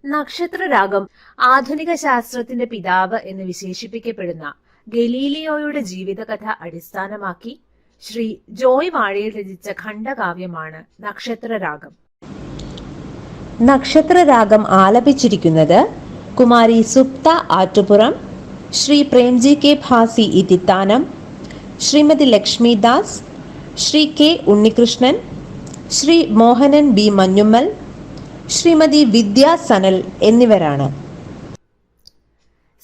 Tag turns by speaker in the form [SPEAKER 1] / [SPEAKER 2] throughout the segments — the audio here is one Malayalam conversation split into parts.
[SPEAKER 1] നക്ഷത്രരാഗം ആധുനിക ശാസ്ത്രത്തിന്റെ പിതാവ് എന്ന് വിശേഷിപ്പിക്കപ്പെടുന്ന ഗലീലിയോയുടെ ജീവിതകഥ അടിസ്ഥാനമാക്കി ശ്രീ ജോയ് വാഴയിൽ രചിച്ച ഖണ്ഡകാവ്യമാണ് നക്ഷത്രരാഗം.
[SPEAKER 2] നക്ഷത്രരാഗം ആലപിച്ചിരിക്കുന്നത് Kumari Supta Attupuram, Shri Premji K Bhasi Ithithanam, Shrimati Lakshmidas, Shri K Unnikrishnan, Shri Mohanan B Manjummal, Shrimati Vidya Sanal എന്നിവരാണ്.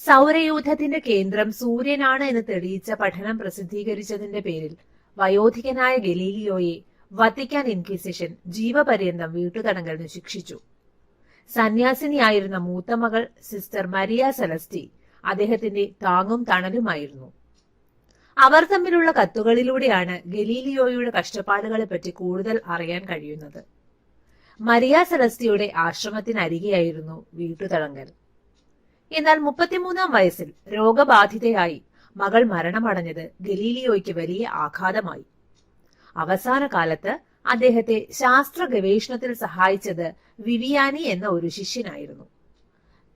[SPEAKER 1] സൗരയൂഥത്തിന്റെ കേന്ദ്രം സൂര്യനാണ് എന്ന് തെളിയിച്ച പഠനം പ്രസിദ്ധീകരിച്ചതിന്റെ പേരിൽ വയോധികനായ ഗലീലിയോയെ വത്തിക്കാൻ ഇൻക്വിസിഷൻ ജീവപര്യന്തം വീട്ടുതടങ്കലിന് ശിക്ഷിച്ചു. സന്യാസിനിയായിരുന്ന മൂത്തമകൾ സിസ്റ്റർ മരിയ സെലസ്റ്റി അദ്ദേഹത്തിന്റെ താങ്ങും തണലുമായിരുന്നു. അവർ തമ്മിലുള്ള കത്തുകളിലൂടെയാണ് ഗലീലിയോയുടെ കഷ്ടപ്പാടുകളെ പറ്റി കൂടുതൽ അറിയാൻ കഴിയുന്നത്. മരിയ സെലസ്റ്റിയുടെ ആശ്രമത്തിനരികെയായിരുന്നു വീട്ടുതടങ്കൽ. എന്നാൽ 33-ാം വയസ്സിൽ രോഗബാധിതയായി മകൾ മരണമടഞ്ഞത് ഗലീലിയോയ്ക്ക് വലിയ ആഘാതമായി. അവസാന കാലത്ത് അദ്ദേഹത്തെ ശാസ്ത്ര ഗവേഷണത്തിൽ സഹായിച്ചത് വിവിയാനി എന്ന ഒരു ശിഷ്യനായിരുന്നു.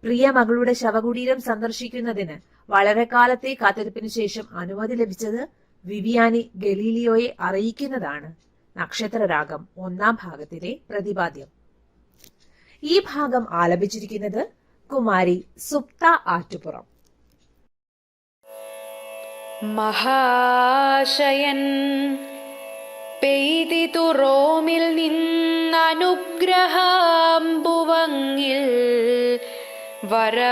[SPEAKER 1] പ്രിയ മകളുടെ ശവകുടീരം സന്ദർശിക്കുന്നതിന് വളരെ കാലത്തെ കാത്തിരിപ്പിന് ശേഷം അനുമതി ലഭിച്ചത് വിവിയാനി ഗലീലിയോയെ അറിയിക്കുന്നതാണ് നക്ഷത്രരാഗം 1-ാം ഭാഗത്തിലെ പ്രതിപാദ്യം. ഈ ഭാഗം ആലപിച്ചിരിക്കുന്നത് കുമാരി സുപ്ത ആറ്റുപുറം.
[SPEAKER 3] മഹാശയൻ പെയ്തിതു റോമിൽ നിന്നനുഗ്രഹാംബുവങ്ങിൽ വരവായനുജ്ഞയും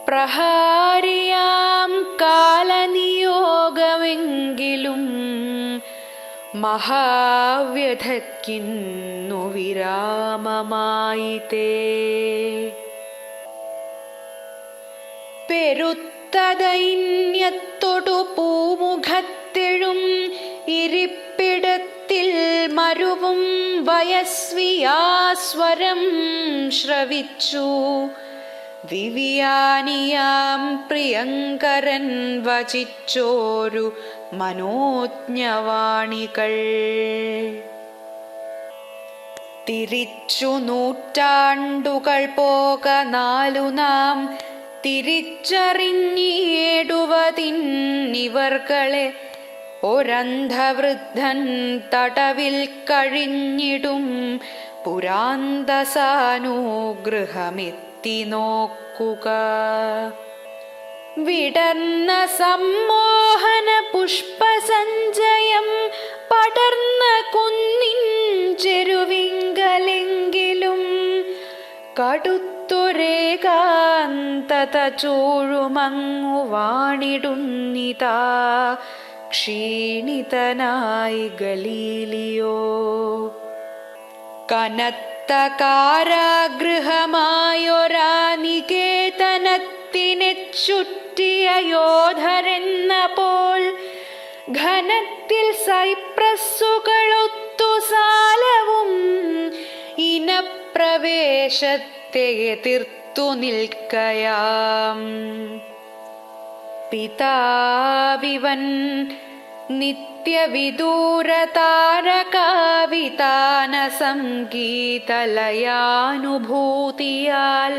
[SPEAKER 3] പ്രഹാരിയാം കാലനിയോഗമെങ്കിലും മഹാവ്യഥയ്ക്കിന്നു വിരാമമായിത്തേ. പെരുത്ത ദൈന്യത്തൊടു പൂമുഖത്തെഴും ഇരിപ്പിടത്തിൽ മരുവും വയസ്വിയാസ്വരം ശ്രവിച്ചു. വിവിയാനിയാം പ്രിയങ്കരൻ വചിച്ചോരു മനോജ്ഞവാണികൾ. തിരിച്ചു നൂറ്റാണ്ടുകൾ പോക നാലു നാം തിരിച്ചറിഞ്ഞിടുവതിന്നിവർകളെ ഒരന്ധവൃദ്ധൻ തടവിൽ കഴിഞ്ഞിടും പുരാന്തസാനുഗൃഹമെത്തി നോക്കുക. വിടർന്ന സമ്മോഹന പുഷ്പസഞ്ചയം പടർന്ന കുന്നിൻ ചെരുവിങ്കലെങ്കിലും കടുത്തൊരേകാന്തത ചൂഴുമങ്ങു വാണിടുന്നിതാ ക്ഷീണിതനായി ഗലീലിയോ. കനത്ത കാരാഗൃഹമായൊരാ നികേതനത്തിനെ ചുറ്റിയ യോധരെന്ന പോൽ ഘനത്തിൽ സൈപ്രസ്സുകളൊത്തു സാലവും ഇനപ്രവേശത്തെ എതിർത്തു നിൽക്കയാം. പിതാവിവൻ നിത്യവിദൂരതാരകാവിതാന സംഗീതലയാനുഭൂതിയാൽ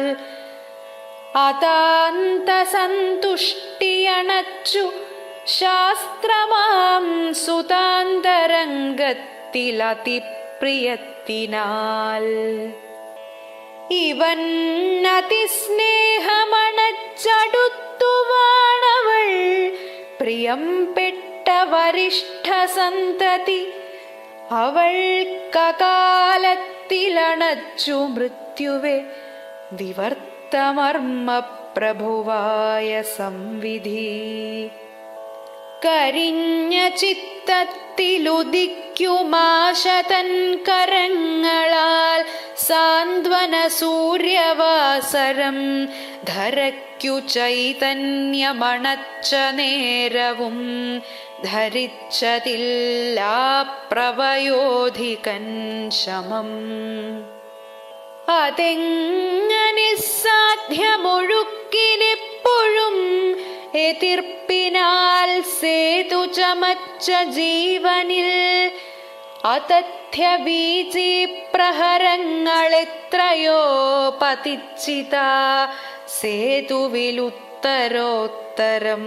[SPEAKER 3] അതാന്തസന്തുഷ്ടിയണച്ചു ശാസ്ത്രമാം സുതാന്തരംഗത്തിലതിപ്രിയത്തിനാൽ ഇവൻ അതിസ്നേഹമണച്ചടുത്തുവാണവൾ പ്രിയം പെട്ട വരിഷ്ഠ സന്തതി. അവൾ കകാലത്തിലണച്ചു മൃത്യുവെ വിവർത്തമർമ്മ പ്രഭുവായ സംവിധി. കരിഞ്ഞ ചിത്തത്തിലുദിക്കുമാശതൻ കരങ്ങളാൽ സാന്ത്വന സൂര്യവാസരം ധരയ്ക്കു ചൈതന്യമണച്ച നേരവും ധരിച്ചതില്ലാ പ്രവയോധികൻ ശമം. അതെങ്ങനെ സാധ്യമൊഴുക്കിനെപ്പോഴും എതിർപ്പിനാൽ സേതു ചമച്ച ജീവനിൽ അതഥ്യബീജി പ്രഹരങ്ങളെത്രയോ പതിച്ചിതാ സേതുവിലുത്തരോത്തരം.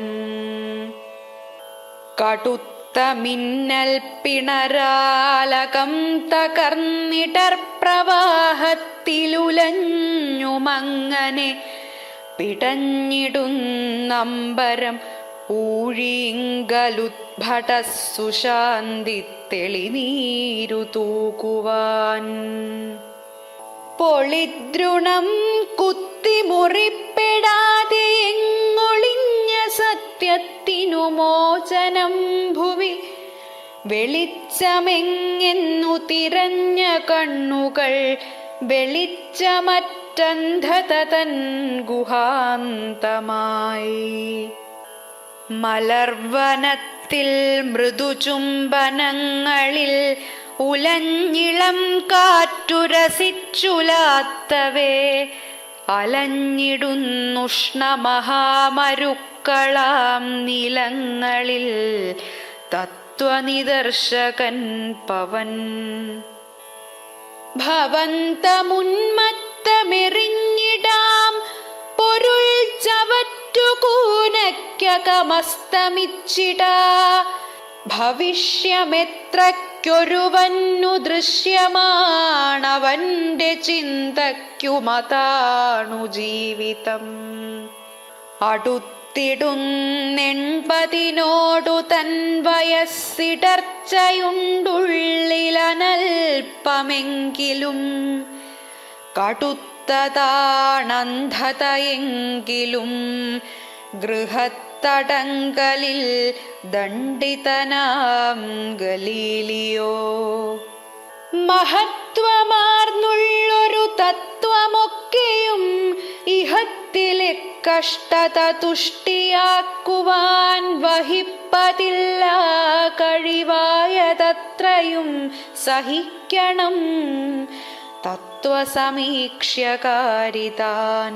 [SPEAKER 3] കടുത്ത മിന്നൽ പിണരാലകം തകർന്നിടർ പ്രവാഹത്തിലുലഞ്ഞുമങ്ങനെ പിടഞ്ഞിടുന്നമ്പരം ഊഴിങ്കലുദ്ഭട സുശാന്തി തെളിനീരു തൂകുവാൻ. പൊളിദ്രുണം കുത്തിമുറിപ്പെടാതെ എങ്ങൊളിഞ്ഞ സത്യത്തിനു മോചനം ഭുവി. വെളിച്ചമെങ്ങെന്നു തിരഞ്ഞ കണ്ണുകൾ വെളിച്ചമറ്റന്ധത തൻ ഗുഹാന്തമായി. മലർവനത്തിൽ മൃദുചുംബനങ്ങളിൽ ഉലഞ്ഞിളം കാറ്റുരസിച്ചുലാത്തവേ അലഞ്ഞിടുന്നുഷ്ണമഹാമരുക്കളാം നിലങ്ങളിൽ തത്വനിദർശകൻ പവൻ. ഭവന്തമുന്മത്തമെറിഞ്ഞിടാം പൊരുൾ ചവറ്റുകൂനയ്ക്കകമസ്തമിച്ചിടാ. ഭവിഷ്യമെത്രയ്ക്കൊരുവന്നു ദൃശ്യമാണവന്റെ ചിന്തയ്ക്കുമതാണു ജീവിതം. അടുത്തിടുന്നെൺപതിനോടു തൻ വയസ്സിടർച്ചയുണ്ടുള്ളിലനൽപ്പമെങ്കിലും കടുത്തതാണന്ധതയെങ്കിലും ഗൃഹത്തടങ്കലിൽ ദണ്ഡിതനാം ഗലീലിയോ. മഹത്വമാർന്നുള്ളൊരു തത്വമൊക്കെയും ഇഹത്തിലെ കഷ്ടത തുഷ്ടിയാക്കുവാൻ വഹിപ്പതില്ല കഴിവായതത്രയും സഹിക്കണം തത്വസമീക്ഷ്യകാരിതാൻ.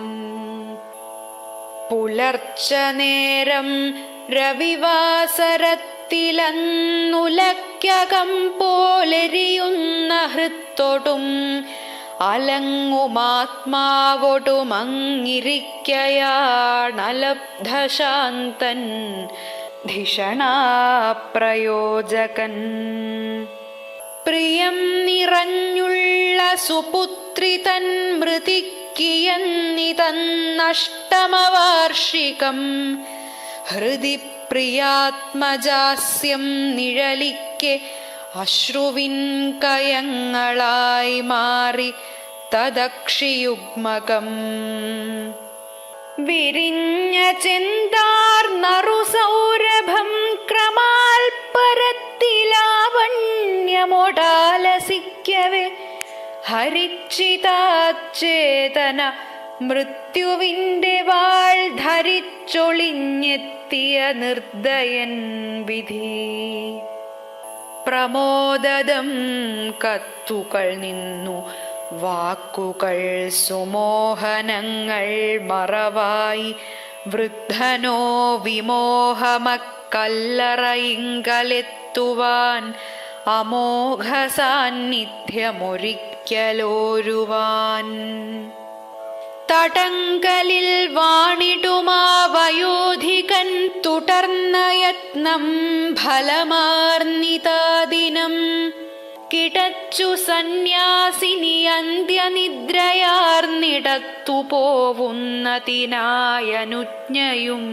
[SPEAKER 3] പുലർച്ച നേരം രവിവാസരത്തിലന്നുലയ്ക്കകം പോലെരിയുന്ന ഹൃത്തൊടും അലങ്ങുമാത്മാവൊടുമങ്ങിരിക്കയാണലബ്ധശാന്തൻ ധിഷണാപ്രയോജകൻ. പ്രിയം നിറഞ്ഞുള്ള സുപുത്രി തൻ മൃതിക്കിയന്നിതന്നഷ്ടമവാർഷികം ഹൃദി പ്രിയാത്മജാസ്യം നിഴലിക്കെ അശ്രുവിൻ കയങ്ങളായി മാറി തദക്ഷിയുഗ്മകം. വിരിഞ്ഞ ചെന്താർന്നറുസൗരഭം ക്രമാൽപരത്തിലാവണ്യമൊടാലസിക്കവേ ഹരിച്ചിതാചേതന മൃത്യുവിൻ്റെ വാൾ ധരിച്ചൊളിഞ്ഞെത്തിയ നിർദ്ദയൻ വിധി. പ്രമോദം കത്തുകൾ നിന്നു വാക്കുകൾ സുമോഹനങ്ങൾ മറവായി. വൃദ്ധനോ വിമോഹമക്കല്ലറയിങ്കലെത്തുവാൻ അമോഘ സാന്നിധ്യമൊരിക്കലോരുവാൻ. തടങ്കലിൽ വാണിടുമാ വയോധികൻ തുടർന്ന യത്നം ഫലമാർന്നിതാദിനം. കിടച്ചു സന്യാസിനി അന്ത്യനിദ്രയാർന്നിടത്തു പോവുന്നതിനായനുജ്ഞയും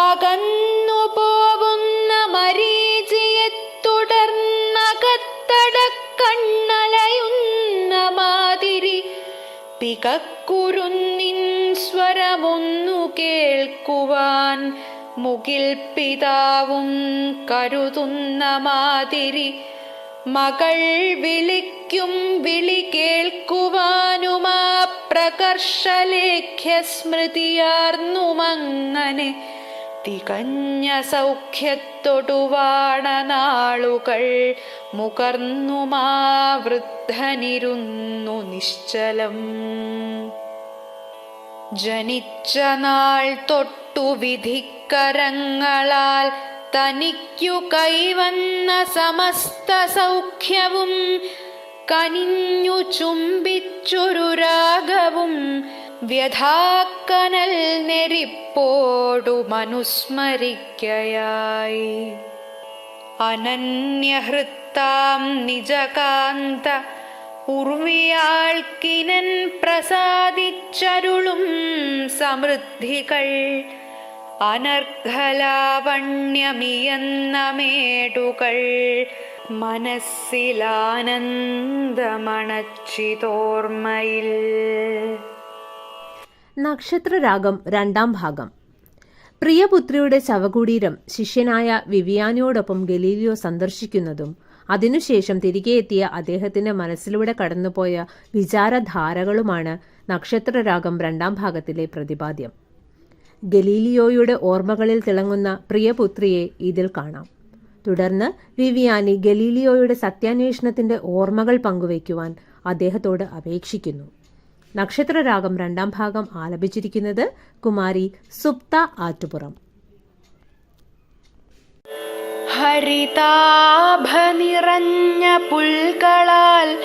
[SPEAKER 3] അകന്നു പോവുന്ന മരീചിയെ തുടർന്നകത്തടക്കണ്ണലയുന്ന മാതിരി പികക്കുരുന്നിൻ സ്വരമൊന്നു കേൾക്കുവാൻ മുകിൽ പിതാവും കരുതുന്ന മാതിരി മകൾ വിളിക്കും വിളി കേൾക്കുവാനുമാ പ്രകർഷലേഖ്യ സ്മൃതിയാർന്നുമങ്ങനെ തികഞ്ഞ സൗഖ്യത്തൊടുവാണ നാളുകൾ മുകർന്നുമാ വൃദ്ധനിരുന്നു നിശ്ചലം. ജനിച്ച നാൾ തൊട്ടു വിധിക്കരങ്ങളാൽ തനിക്കു കൈവന്ന സമസ്ത സൗഖ്യവും കനിഞ്ഞു ചുംബിച്ചൊരു രാഗവും വ്യഥാക്കനൽ നെരിപ്പോടു മനുസ്മരിക്കയായി. അനന്യഹൃത്താം നിജകാന്ത ഉർവിയാൾക്കിനൻ പ്രസാദിച്ചരുളും സമൃദ്ധികൾ അനർഘലാവണ്യമിയെന്ന മേടുകൾ മനസ്സിലാനന്ദമണച്ചിതോർമ്മയിൽ.
[SPEAKER 1] നക്ഷത്രരാഗം രണ്ടാം ഭാഗം. പ്രിയപുത്രിയുടെ ശവകുടീരം ശിഷ്യനായ വിവിയാനിയോടൊപ്പം ഗലീലിയോ സന്ദർശിക്കുന്നതും അതിനുശേഷം തിരികെ എത്തിയ അദ്ദേഹത്തിന്റെ മനസ്സിലൂടെ കടന്നുപോയ വിചാരധാരകളുമാണ് നക്ഷത്രരാഗം രണ്ടാം ഭാഗത്തിലെ പ്രതിപാദ്യം. ഗലീലിയോയുടെ ഓർമ്മകളിൽ തിളങ്ങുന്ന പ്രിയപുത്രിയെ ഇതിൽ കാണാം. തുടർന്ന് വിവിയാനി ഗലീലിയോയുടെ സത്യാന്വേഷണത്തിന്റെ ഓർമ്മകൾ പങ്കുവയ്ക്കുവാൻ അദ്ദേഹത്തോട് അപേക്ഷിക്കുന്നു. നക്ഷത്രരാഗം രണ്ടാം ഭാഗം ആലപിച്ചിരിക്കുന്നത് കുമാരി സുപ്ത ആറ്റുപുറം.
[SPEAKER 3] ഹരിതാഭനിറഞ്ഞ പുൽകളാൽ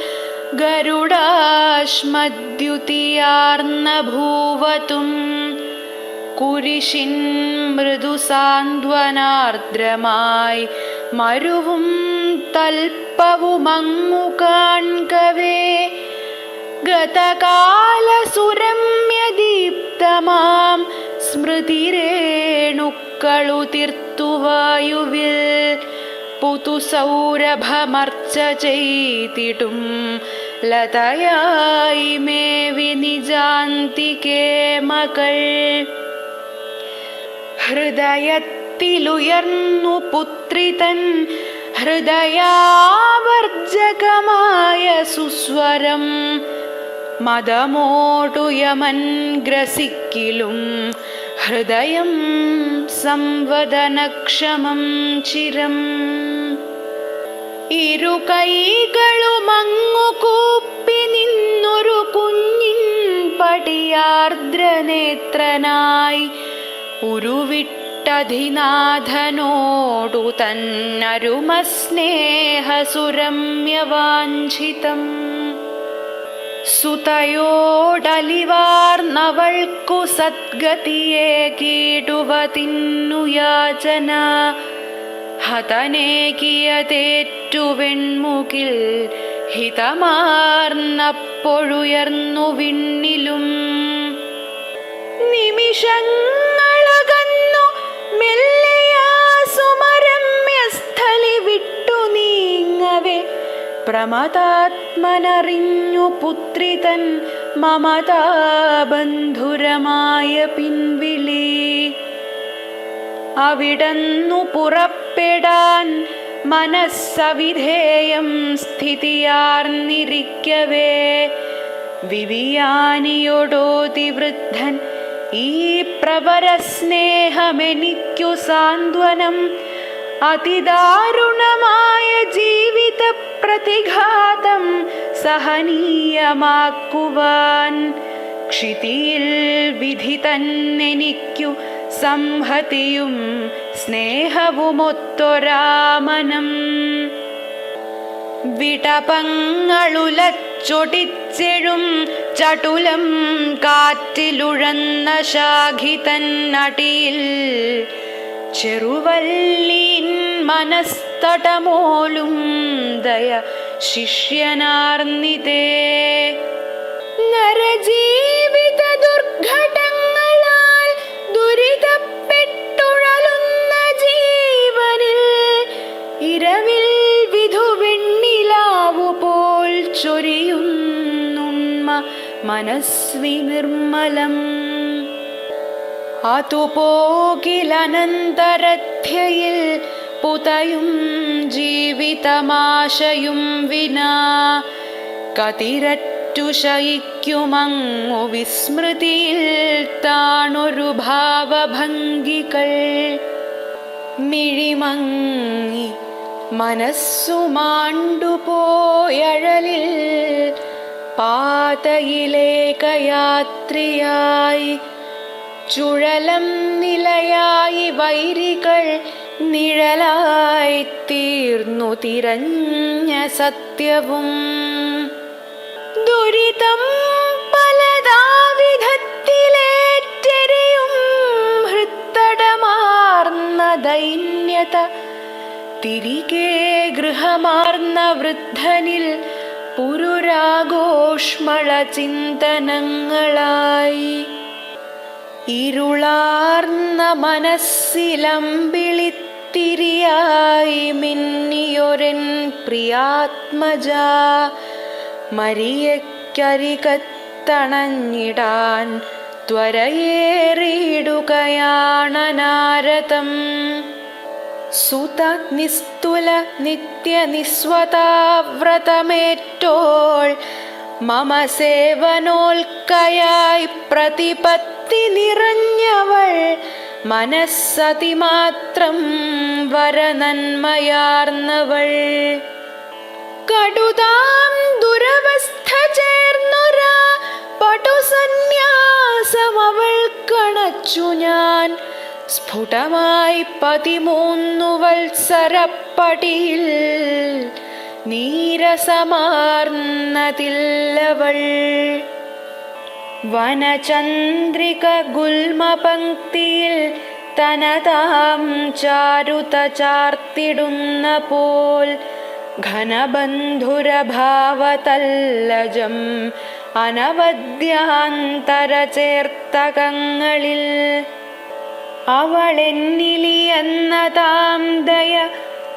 [SPEAKER 3] ഗരുഡാശ്മദ്യുതിയാർന്ന ഭൂവതും കുരിശിൻ മൃദുസാന്ത്വനാർദ്രമായി മരുവും തൽപ്പവുമങ്ങു കാൺകവേ ഗതകാലസുരമ്യദീപ്തമാം സ്മൃതിരേണുക്കളുതിർത്തുവായുവിൽ പുതുസൗരഭമർച്ച ചെയ്തിടും ലതയായി മേവി നിജാന്തികേ മകൾ. ഹൃദയത്തിലുയർന്നു പുത്രിതൻ ഹൃദയാവർജകമായ സുസ്വരം മദമോടു യമൻ ഗ്രസിക്കിലും ഹൃദയം സംവദനക്ഷമം ചിരം. ഇരു കൈകളുമങ്ങു കൂപ്പി നിന്നൊരു കുഞ്ഞിൻ പടിയാർദ്രനേത്രനായി ഉരുവിട്ടധിനാഥനോടു തന്നരുമസ്നേഹസുരമ്യവാഞ്ചിതം. സുതയോടലിവാർന്നവൾക്കു സദ്ഗതിയെ കീടുവതിന്നു യാചന ഹതനേകിയതേറ്റുവെൺമുകിൽ ഹിതമാർന്നപ്പൊഴുയർന്നു വിണ്ണിലും. നിമിഷങ്ങളകന്നു മെല്ലയാ സുമരമ്യസ്ഥലി വിട്ടു നീങ്ങവേ പ്രമദാത്മനറിഞ്ഞു പുത്രിതൻ മമതാബന്ധുരമായ പിൻവിളി. അവിടന്നു പുറപ്പെടാൻ മനസ്സവിധേയം സ്ഥിതിയാർന്നിരിക്കവേ വിവിയാനിയോടോതി വൃദ്ധൻ ഈ പ്രവരസ്നേഹമെനിക്കു സാന്ത്വനം അതിദാരുണമായ ജീവിത പ്രതിഘാതം സഹനീയമാക്കുവാൻ ക്ഷിതിയിൽ വിധി തന്നെനിക്കു സംഹതിയും സ്നേഹവുമൊത്തൊരാമനം. വിടപങ്ങളുലച്ചൊടിച്ചെഴും ചടുലം കാറ്റിലുഴന്ന ശാഖിതൻ അടിയിൽ ചെറുവല്ലീൻ മനസ്തടമോലും ദയ ശിഷ്യനാർന്നിതേ. നരജീവിത ദുർഘടങ്ങളാൽ ദുരിതപ്പെട്ടുഴലുന്ന ജീവനിൽ ഇരവിൽ വിധുവെണ്ണിലാവു പോൽ ചൊരിയുന്നുണ്മ മനസ്വി നിർമ്മലം. അതുപോകിലനന്തരധ്യയിൽ പുതയും ജീവിതമാശയും വിനാ കതിരറ്റു ശയിക്കുമങ്ങു വിസ്മൃതിയിൽ താണൊരു ഭാവഭംഗികൾ. മിഴിമങ്ങി മനസ്സു മാണ്ടുപോയഴലിൽ പാതയിലേകയാത്രിയായി ചുഴലം നിലയായി വൈരികൾ നിഴലായിത്തീർന്നു തിരഞ്ഞ സത്യവും. ദുരിതം പലതാവിധത്തിലേറ്റെരിയും ഹൃത്തടമാർന്ന ദൈന്യത തിരികെ ഗൃഹമാർന്ന വൃദ്ധനിൽ പുരുരാഘോഷ്മള ചിന്തനങ്ങളായി. ഇരുളാർന്ന മനസ്സിലമ്പിളിത്തിരിയായി മിന്നിയൊരൻ പ്രിയാത്മജ മരിയക്കരികത്തണഞ്ഞിടാൻ ത്വരയേറിയിടുകയാണനാരതം. സുത നിസ്തുല നിത്യനിസ്വതാവ്രതമേറ്റോൾ മമ സേവനോൽക്കയായി പ്രതിപത്തി നിറഞ്ഞവൾ മനസ്സതിമാത്രം വരനന്മയാർന്നവൾ. കടുതാം ദുരവസ്ഥ ചേർന്നൊരാ പടുസന്യാസമവൾ കണച്ചു ഞാൻ. സ്ഫുടമായി 13 വത്സരപ്പടിയിൽ നീരസമാർന്നതില്ലവൾ. വനചന്ദ്രിക ഗുൽമപംക്തിയിൽ തനതാം ചാരുത ചാർത്തിടുന്ന പോൽ ഘനബന്ധുരഭാവതല്ലജം അനവദ്യാന്തര ചേർത്തകങ്ങളിൽ. അവളെന്നിലിയെന്നതാം ദയ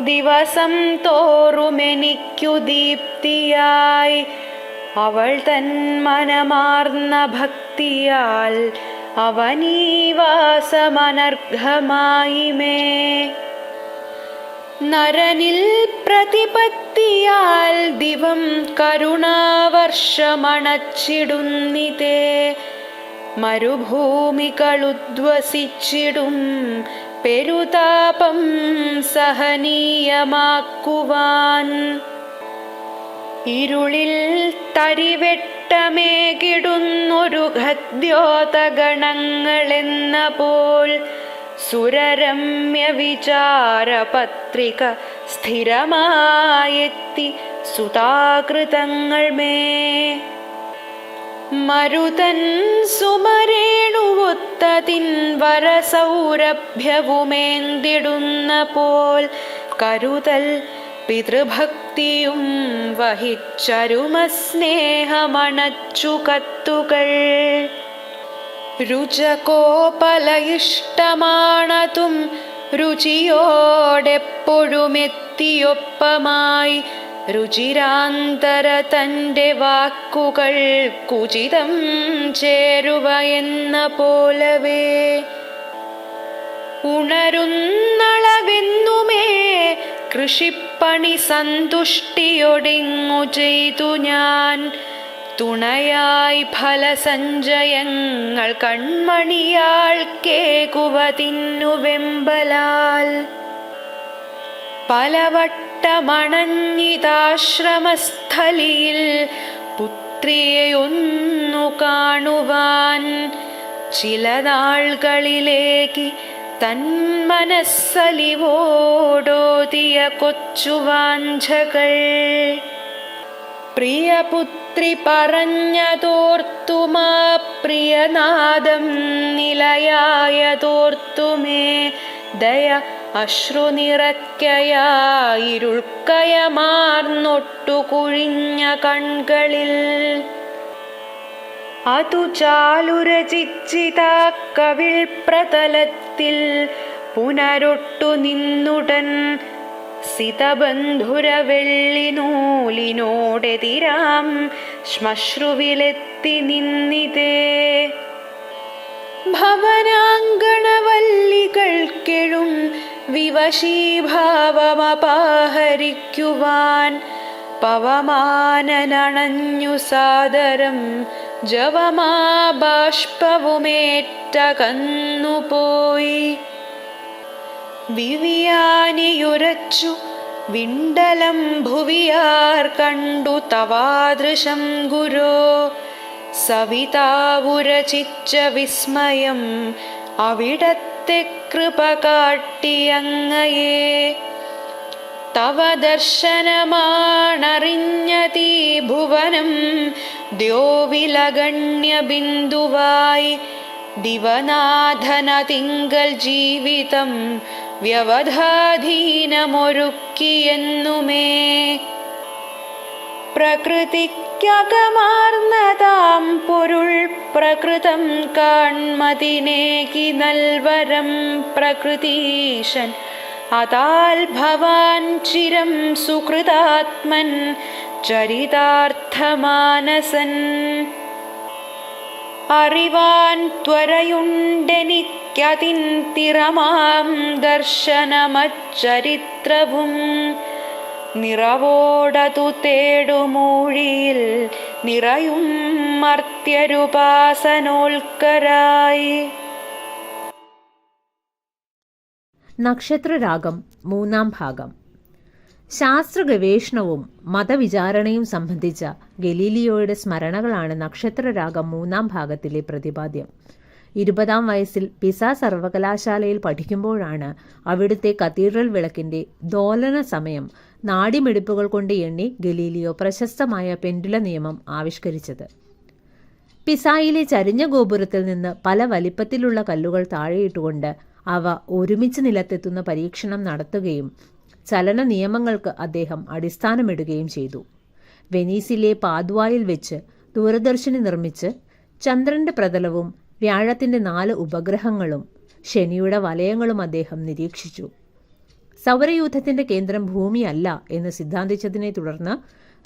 [SPEAKER 3] ദിവസം തോറുമെനിക്കു ദീപ്തിയായി. അവൾ തൻ മനമാർന്ന ഭക്തിയാൽ അവനീവാസമനർഘമായി മേ. നരനിൽ പ്രതിപത്തിയാൽ ദിവം കരുണാവർഷമണച്ചിടുന്നിതേ. മരുഭൂമികളുദ്വസിച്ചിടും പെരുതാപം സഹനീയമാക്കുവാൻ. ഇരുളിൽ തരിവെട്ടമേകിടുന്നൊരു ഗദ്യോതഗണങ്ങളെന്ന പോൽ സുരരമ്യ വിചാരപത്രിക സ്ഥിരമായെത്തി സുതാകൃതങ്ങൾ മേ. മരുതൻ സുമരേണുവൊത്തതിൻ വരസൗരഭ്യവുമേന്തിടുന്ന പോൽ കരുതൽ പിതൃഭക്തിയും വഹിച്ചരുമസ്നേഹമണച്ചു കത്തുകൾ. രുചകോപലയിഷ്ടമാണതും രുചിയോടെപ്പോഴുമെത്തിയൊപ്പമായി. രുചിരാന്തര തൻ്റെ വാക്കുകൾ കുചിതം ചേരുവയെന്ന പോലവേ. ഉണരുന്നളവെന്നുമേ കൃഷിപ്പണി സന്തുഷ്ടിയൊടിങ്ങു ചെയ്തു ഞാൻ. തുണയായി ഫലസഞ്ചയങ്ങൾ കൺമണിയാൾ കേകുവതിന്നു വെമ്പലാൽ. പലവട്ടമണഞ്ഞിതാശ്രമസ്ഥലിയിൽ പുത്രിയെയൊന്നു കാണുവാൻ. ചില നാളുകളിലേക്ക് തന്മനസ്സലിവോടോതിയ കൊച്ചുവാഞ്ചകൾ. പ്രിയപുത്രി പറഞ്ഞതോർത്തുമാ പ്രിയനാദം നിലയായതോർത്തുമേ ദയ അശ്രുനിറക്കയായിരുൾക്കയമാർന്നൊട്ടു കുഴിഞ്ഞ കൺകളിൽ. അതു ചാലുരചിച്ചിതാ കവിൾ പ്രതലത്തിൽ പുനരൊട്ടു നിന്നുടൻ സിതബന്ധുരവെള്ളി നൂലിനോടെതിരാം ശ്മശ്രുവിലെത്തി നിന്നിതേ. ഭവനാങ്കണവല്ലികൾക്കെഴും വിവശീഭാവമപാഹരിക്കുവാൻ പവമാനനണഞ്ഞു സാദരം ജവമാ ബാഷ്പവുമേറ്റകന്നുപോയി. വിവിയാനിയുരച്ചു വിണ്ടലം ഭുവിയാർ കണ്ടു തവാദൃശം ഗുരോ. സവിതാവുരചിച്ച വിസ്മയം അവിടത്തെ കൃപ കാട്ടിയങ്ങയെ. തവ ദർശനമാണറിഞ്ഞതീ ഭുവനം ദ്യോവിലഗണ്യ ബിന്ദുവായി. ദിവനാഥന തിങ്കൽ ജീവിതം വ്യവധാധീനമൊരുക്കിയെന്നുമേ. പ്രകൃതിക്കകമാർന്നതാം പൊരുൾ പ്രകൃതം കാൺമതിനേകി നൽവരം പ്രകൃതീശൻ. അതാൽ ഭവാൻ ചിരം സുകൃതാത്മൻ ചരിതാർത്ഥമാനസൻ. അറിവാൻ ത്വരയുണ്ടെനിക്കതിൻ തിറമാം ദർശനമച്ചരിത്രവും. നിറവോടതു തേടുമൂഴിയിൽ നിറയും മർത്യരുപാസനോൽക്കരായി.
[SPEAKER 1] നക്ഷത്രരാഗം മൂന്നാം ഭാഗം. ശാസ്ത്ര ഗവേഷണവും മതവിചാരണയും സംബന്ധിച്ച ഗലീലിയോയുടെ സ്മരണകളാണ് നക്ഷത്രരാഗം മൂന്നാം ഭാഗത്തിലെ പ്രതിപാദ്യം. 20-ാം വയസ്സിൽ പിസ സർവകലാശാലയിൽ പഠിക്കുമ്പോഴാണ് അവിടുത്തെ കത്തീഡ്രൽ വിളക്കിന്റെ ദോലന സമയം നാഡിമിടിപ്പുകൾ കൊണ്ട് എണ്ണി ഗലീലിയോ പ്രശസ്തമായ പെൻഡുല നിയമം ആവിഷ്കരിച്ചത്. പിസായിലെ ചരിഞ്ഞ ഗോപുരത്തിൽ നിന്ന് പല വലിപ്പത്തിലുള്ള കല്ലുകൾ താഴെയിട്ടുകൊണ്ട് അവ ഒരുമിച്ച് നിലത്തെത്തുന്ന പരീക്ഷണം നടത്തുകയും ചലന നിയമങ്ങൾക്ക് അദ്ദേഹം അടിസ്ഥാനമിടുകയും ചെയ്തു. വെനീസിലെ പാദ്വായിൽ വെച്ച് ദൂരദർശിനി നിർമ്മിച്ച് ചന്ദ്രന്റെ പ്രതലവും വ്യാഴത്തിന്റെ 4 ഉപഗ്രഹങ്ങളും ശനിയുടെ വലയങ്ങളും അദ്ദേഹം നിരീക്ഷിച്ചു. സൗരയൂഥത്തിന്റെ കേന്ദ്രം ഭൂമിയല്ല എന്ന് സിദ്ധാന്തിച്ചതിനെ തുടർന്ന്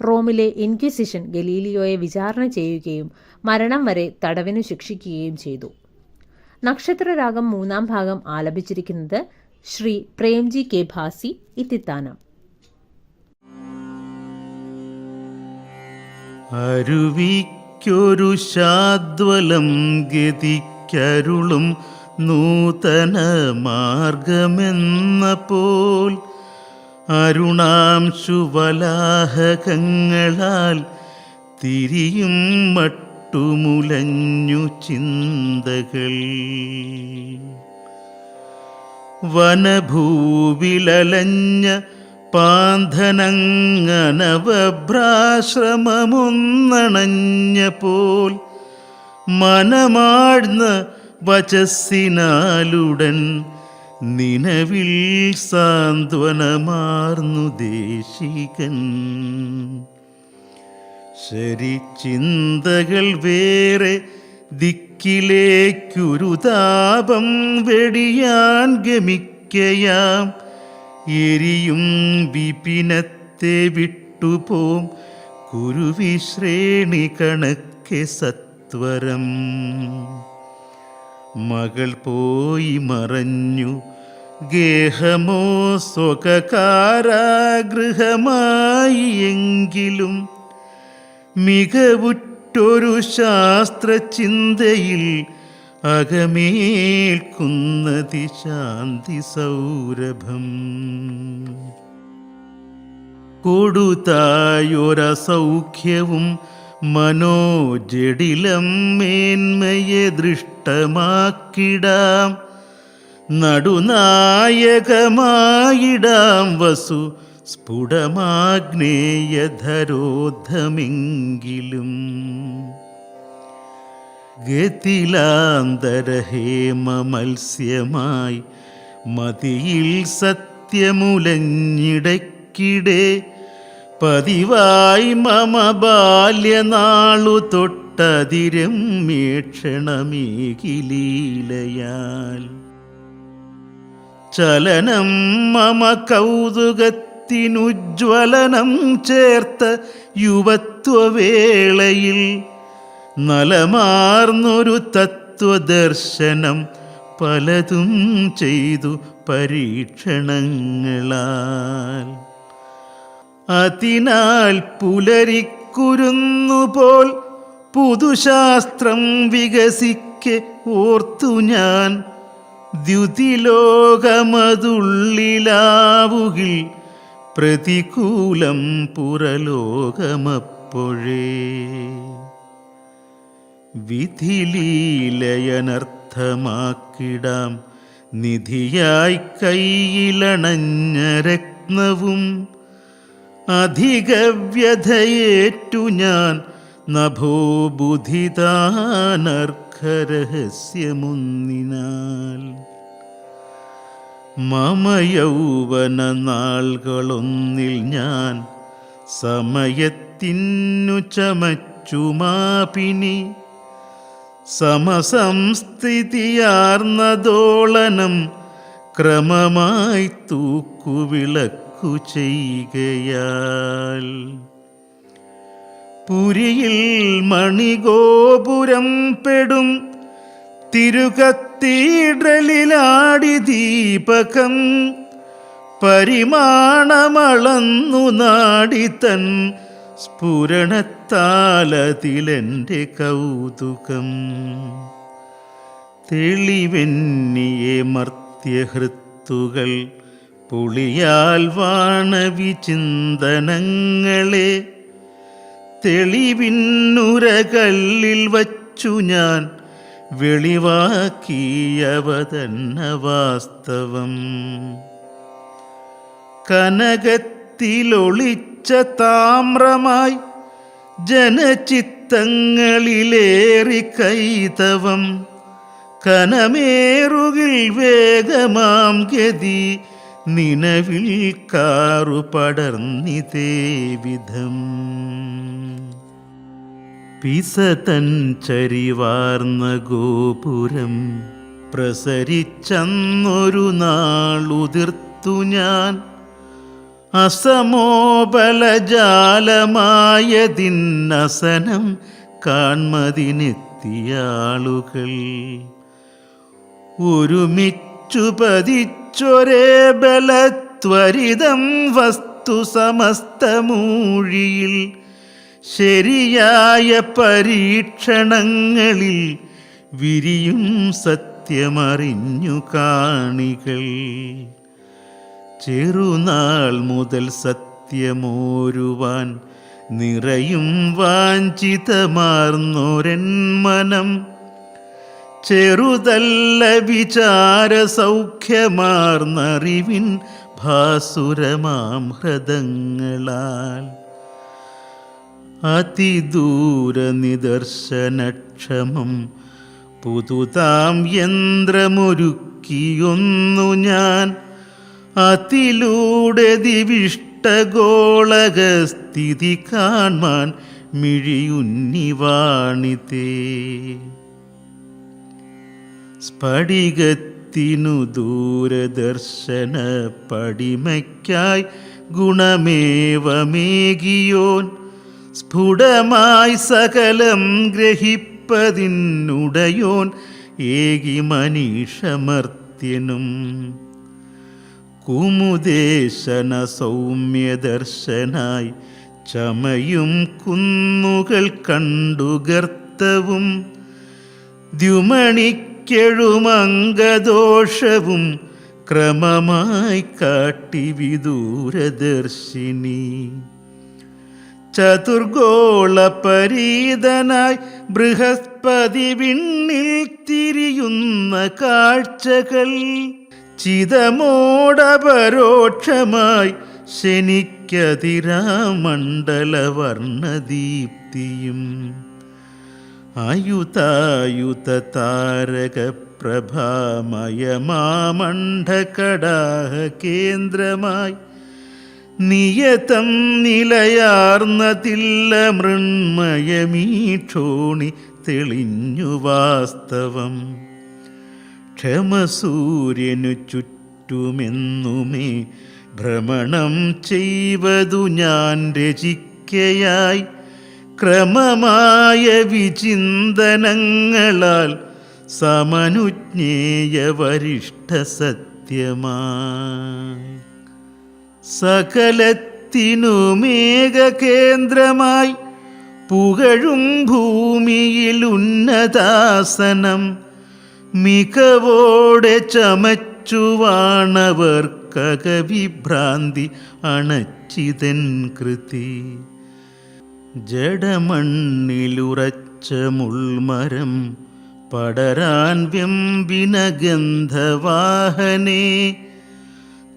[SPEAKER 1] റോമിലെ ഇൻക്വിസിഷൻ ഗലീലിയോയെ വിചാരണ ചെയ്യുകയും മരണം വരെ തടവിനു ശിക്ഷിക്കുകയും ചെയ്തു. നക്ഷത്രരാഗം മൂന്നാം ഭാഗം ആലപിച്ചിരിക്കുന്നത് ശ്രീ പ്രേംജി കെ ഭാസി ഇത്തിത്താനം.
[SPEAKER 4] അരുവിക്കൊരു ശാദ്വലം ഗതിക്കരുളും നൂതന മാർഗമെന്ന പോൽ അരുണാംശുവലാഹകങ്ങളാൽ തിരിയും മട്ടുമുലഞ്ഞു ചിന്തകൾ. വനഭൂവിലലഞ്ഞ പാന്ധനങ്ങനവഭ്രാശ്രമമൊന്നണഞ്ഞപോൽ മനമാഴ്ന്ന വചസ്സിനാലുടൻ നിലവിൽ സാന്ത്വനമാർന്നു ദേശികൻ. ശരിചിന്തകൾ വേറെ ദിക്കിലേക്കൊരു താപം വെടിയാൻ ഗമിക്കയാം. എരിയും വിപിനത്തെ വിട്ടുപോം കുരുവിശ്രേണി കണക്കെ സത്വരം. മകൾ പോയി മറഞ്ഞു ഗേഹമോ സ്വകാരാഗൃഹമായി. എങ്കിലും മികവുറ്റൊരു ശാസ്ത്രചിന്തയിൽ അകമേൽക്കുന്നതി ശാന്തി സൗരഭം. കൊടുതായൊരസൗഖ്യവും മനോജടിലം മേന്മയെ ദൃഷ്ടമാക്കിടാം. നടുനായകമായിടാം വസു സ്ഫുടമാഗ്നേയധരോധമെങ്കിലും. ഗതിലാന്തരഹേമ മത്സ്യമായി മതിയിൽ സത്യമുലഞ്ഞിടയ്ക്കിടെ പതിവായി മമ ബാല്യനാളു തൊട്ടതിരമ്യേക്ഷണമേകിലീലയാൽ. ചലനം മമ കൗതുകത്തിനുജ്വലനം ചേർത്ത യുവത്വവേളയിൽ നലമാർന്നൊരു തത്വദർശനം പലതും ചെയ്തു പരീക്ഷണങ്ങളാൽ. അതിനാൽ പുലരിക്കുരുന്നുപോൽ പുതുശാസ്ത്രം വികസിക്കെ ഓർത്തു ഞാൻ ദ്യുതിലോകമതുള്ളിലാവുകിൽ പ്രതികൂലം പുറലോകമപ്പോഴേ. വിധിലീലയനർത്ഥ വ്യർത്ഥമാക്കിടാം നിധിയായി കയ്യിലണഞ്ഞ രത്നവും അധിക വ്യഥയേറ്റു ഞാൻ നഭോബുധിതാനർഘരഹസ്യമൊന്നിനാൽ മമ യൗവന നാളുകളൊന്നിൽ ഞാൻ സമയത്തിനു ചമച്ചുമാപിനി സമസംസ്ഥിതിയാർന്നതോളനം ക്രമമായി തൂക്കുവിളക്കു ചെയ്യുകയാൽ പുരിയിൽ മണിഗോപുരം പെടും തിരുകത്തീഡ്രലിലാടി ദീപകം പരിമാണമളന്നു നാടിതൻ സ്ഫുരണത്താലതിലെൻ്റെ കൗതുകം തെളിവെന്നിയെ മർത്യഹൃത്തുകൾ പുളിയാൽ വാണവിചിന്തനങ്ങളെ തെളിവിന്നുരകല്ലിൽ വച്ചു ഞാൻ വെളിവാക്കിയവതന്ന വാസ്തവം കനകത്തിലൊളിച്ച താമ്രമായി ജനചിത്തങ്ങളിലേറി കൈതവം കനമേറുകിൽ വേഗമാം ഗതി നിലവിൽ കാറു പടർന്നിതേ വിധം പിസതൻ ചരിവാർന്ന ഗോപുരം പ്രസരിച്ചന്നൊരു നാളുതിർത്തു ഞാൻ അസമോബലജാലമായതിന്നസനം കാൺമതിനെത്തിയാളുകൾ ഒരുമിച്ചു പതിച്ചൊരേ ബലത്വരിതം വസ്തു സമസ്തമൂഴിയിൽ ശരിയായ പരീക്ഷണങ്ങളിൽ വിരിയും സത്യമറിഞ്ഞു കാണികൾ ചെറുനാൾ മുതൽ സത്യമോരുവാൻ നിറയും വാഞ്ചിതമാർന്നൊരൻ മനം ചെറുതല്ല വിചാര സൗഖ്യമാർന്നറിവിൻ ഭാസുരമാം ഹൃദങ്ങളാൽ അതിദൂര നിദർശനക്ഷമം പുതുതാം യന്ത്രമൊരുക്കിയൊന്നു ഞാൻ അതിലൂടെ ദിവിഷ്ടഗോളകസ്ഥിതി കാൺമാൻ മിഴിയുന്നിവാണിതേ സ്ഫടികത്തിനു ദൂരദർശന പടിമയ്ക്കായി ഗുണമേവമേകിയോൻ സ്ഫുടമായി സകലം ഗ്രഹിപ്പതിനുടയോൻ ഏകി മനീഷമർത്യനും കുമുദേശന സൗമ്യദർശനായി ചമയും കുന്നുകൾ കണ്ടു ഗർത്തവും ദ്യുമണിക്കെഴുമംഗദോഷവും ക്രമമായി കാട്ടി വിദൂരദർശിനി ചതുർഗോളപരീതനായി ബൃഹസ്പതി വിണ്ണിൽ തിരിയുന്ന കാഴ്ചകൾ ചിതമോടപരോക്ഷമായി ശനിക്കതിരാമണ്ഡലവർണ്ണദീപ്തിയും ആയുതായുത താരക പ്രഭാമയമാമണ്ഡകടാഹ കേന്ദ്രമായി നിയതം നിലയാർന്നതില്ല മൃണ്മയമീക്ഷോണി തെളിഞ്ഞു വാസ്തവം ക്ഷമസൂര്യനു ചുറ്റുമെന്നുമേ ഭ്രമണം ചെയ്വതു ഞാൻ രചിക്കയായി ക്രമമായ വിചിന്തനങ്ങളാൽ സമനുജ്ഞേയ വരിഷ്ഠ സത്യമായി സകലത്തിനുമേക കേന്ദ്രമായി പുകഴും ഭൂമിയിൽ ഉന്നതാസനം മികവോടെ ചമച്ചുവാണവർക്കകവിഭ്രാന്തി അണച്ചിതൻ കൃതി ജഡമണ്ണിലുറച്ച മുൾമരം പടരാൻ വെമ്പിന ഗന്ധവാഹനേ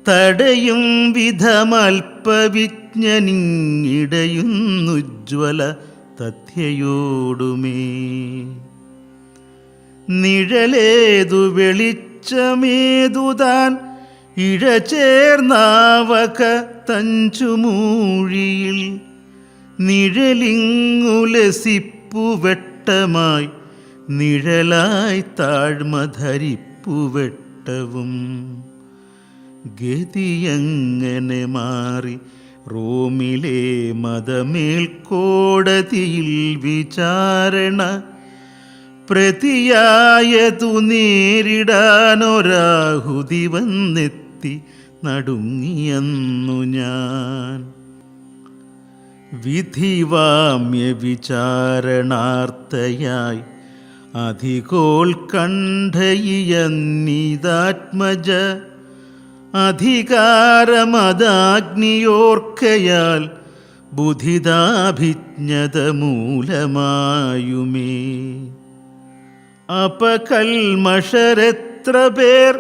[SPEAKER 4] തടയും വിധമൽപവിജ്ഞനിങ്ങിടയുന്നുജ്വല തഥ്യയോടുമേ. നിഴലേതു വെളിച്ചമേതുതാൻ ഇഴചേർന്നാവക തഞ്ചുമൂഴിയിൽ നിഴലിങ്ങുലസിപ്പുവെട്ടമായി നിഴലായി താഴ്മധരിപ്പുവെട്ടവും. ഗതിയങ്ങനെ മാറി റോമിലെ മതമേൽക്കോടതിയിൽ വിചാരണ പ്രതിയായതു നേരിടാനൊരാഹുതി വന്നെത്തി നടുങ്ങിയെന്നു ഞാൻ. വിധിവാമ്യ വിചാരണാർത്ഥയായി അധികോത്കണ്ഠയിയന്നിതാത്മജ അധികാരമദാഗ്നിയോർക്കയാൽ ബുധിതാഭിജ്ഞത മൂലമായുമേ. അപകൽമഷരെത്ര പേർ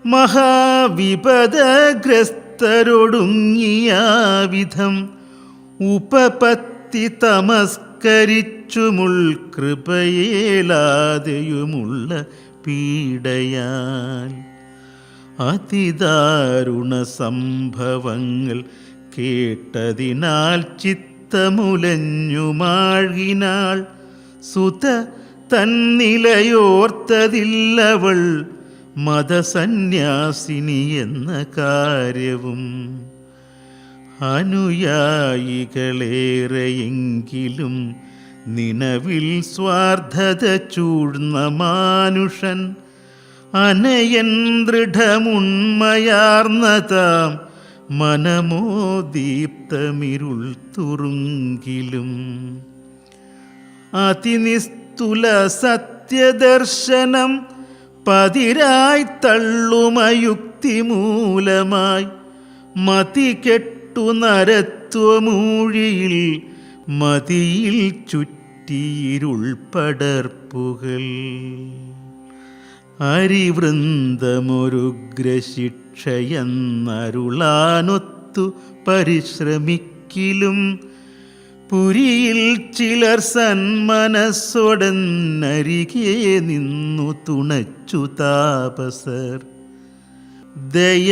[SPEAKER 4] മഹാവിപദഗ്രസ്തരൊടുങ്ങിയാവിധം ഉപപത്തി തമസ്കരിച്ചുമുൾകൃപയേലാതെയുമുള്ള പീഡയാൽ അതിദാരുണ സംഭവങ്ങൾ കേട്ടതിനാൽ ചിത്തമുലഞ്ഞുമാഴിനാൾ സുത തന്നിലയോർത്തതില്ലവൾ മതസന്യാസിനി എന്ന കാര്യവും. അനുയായികളേറെയെങ്കിലും നിലവിൽ സ്വാർത്ഥത ചൂഴ്ന്ന മാനുഷൻ അനയൻ ദൃഢമുണ്മയാർന്നതാം മനമോ ദീപ്തമിരുൾ തുറുങ്കിലും. അതിനിസ്തുല സത്യദർശനം പതിരായി തള്ളുമയുക്തി മൂലമായി മതി കെട്ടു നരത്വമൂഴിയിൽ മതിയിൽ ചുറ്റിയിരുൾ പടർപ്പുകൾ. അരിവൃന്ദമൊരുഗ്രശിക്ഷയെന്നരുളാനൊത്തു പരിശ്രമിക്കിലും പുരിയിൽ ചിലർ സന്മനസ്സൊടന്നരികെ നിന്നു തുണച്ചു താപസർ. ദയ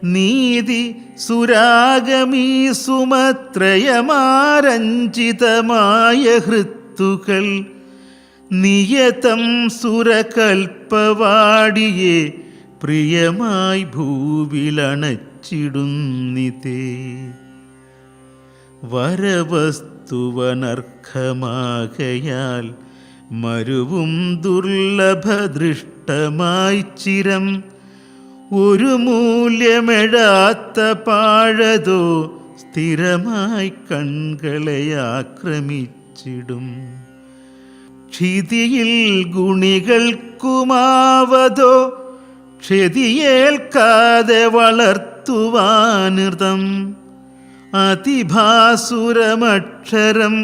[SPEAKER 4] നീതി സുരാഗമീ സുമത്രയമാരഞ്ജിതമായ ഹൃത്തുകൾ നിയതം സുരകൽപ്പവാടിയെ പ്രിയമായി ഭൂവിലണച്ചിടുന്നിതേ. വരവസ്തുവനർഹമാകയാൽ മരുവും ദുർലഭദൃഷ്ടമായി ചിരം ഒരു മൂല്യമെഴാത്ത പാഴതോ സ്ഥിരമായി കൺകളെ ആക്രമിച്ചിടും. ക്ഷിതിയിൽ ഗുണികൾക്കുമാവതോ ക്ഷതിയേൽക്കാതെ വളർത്തുവാനൃതം അതിഭാസുരമക്ഷരം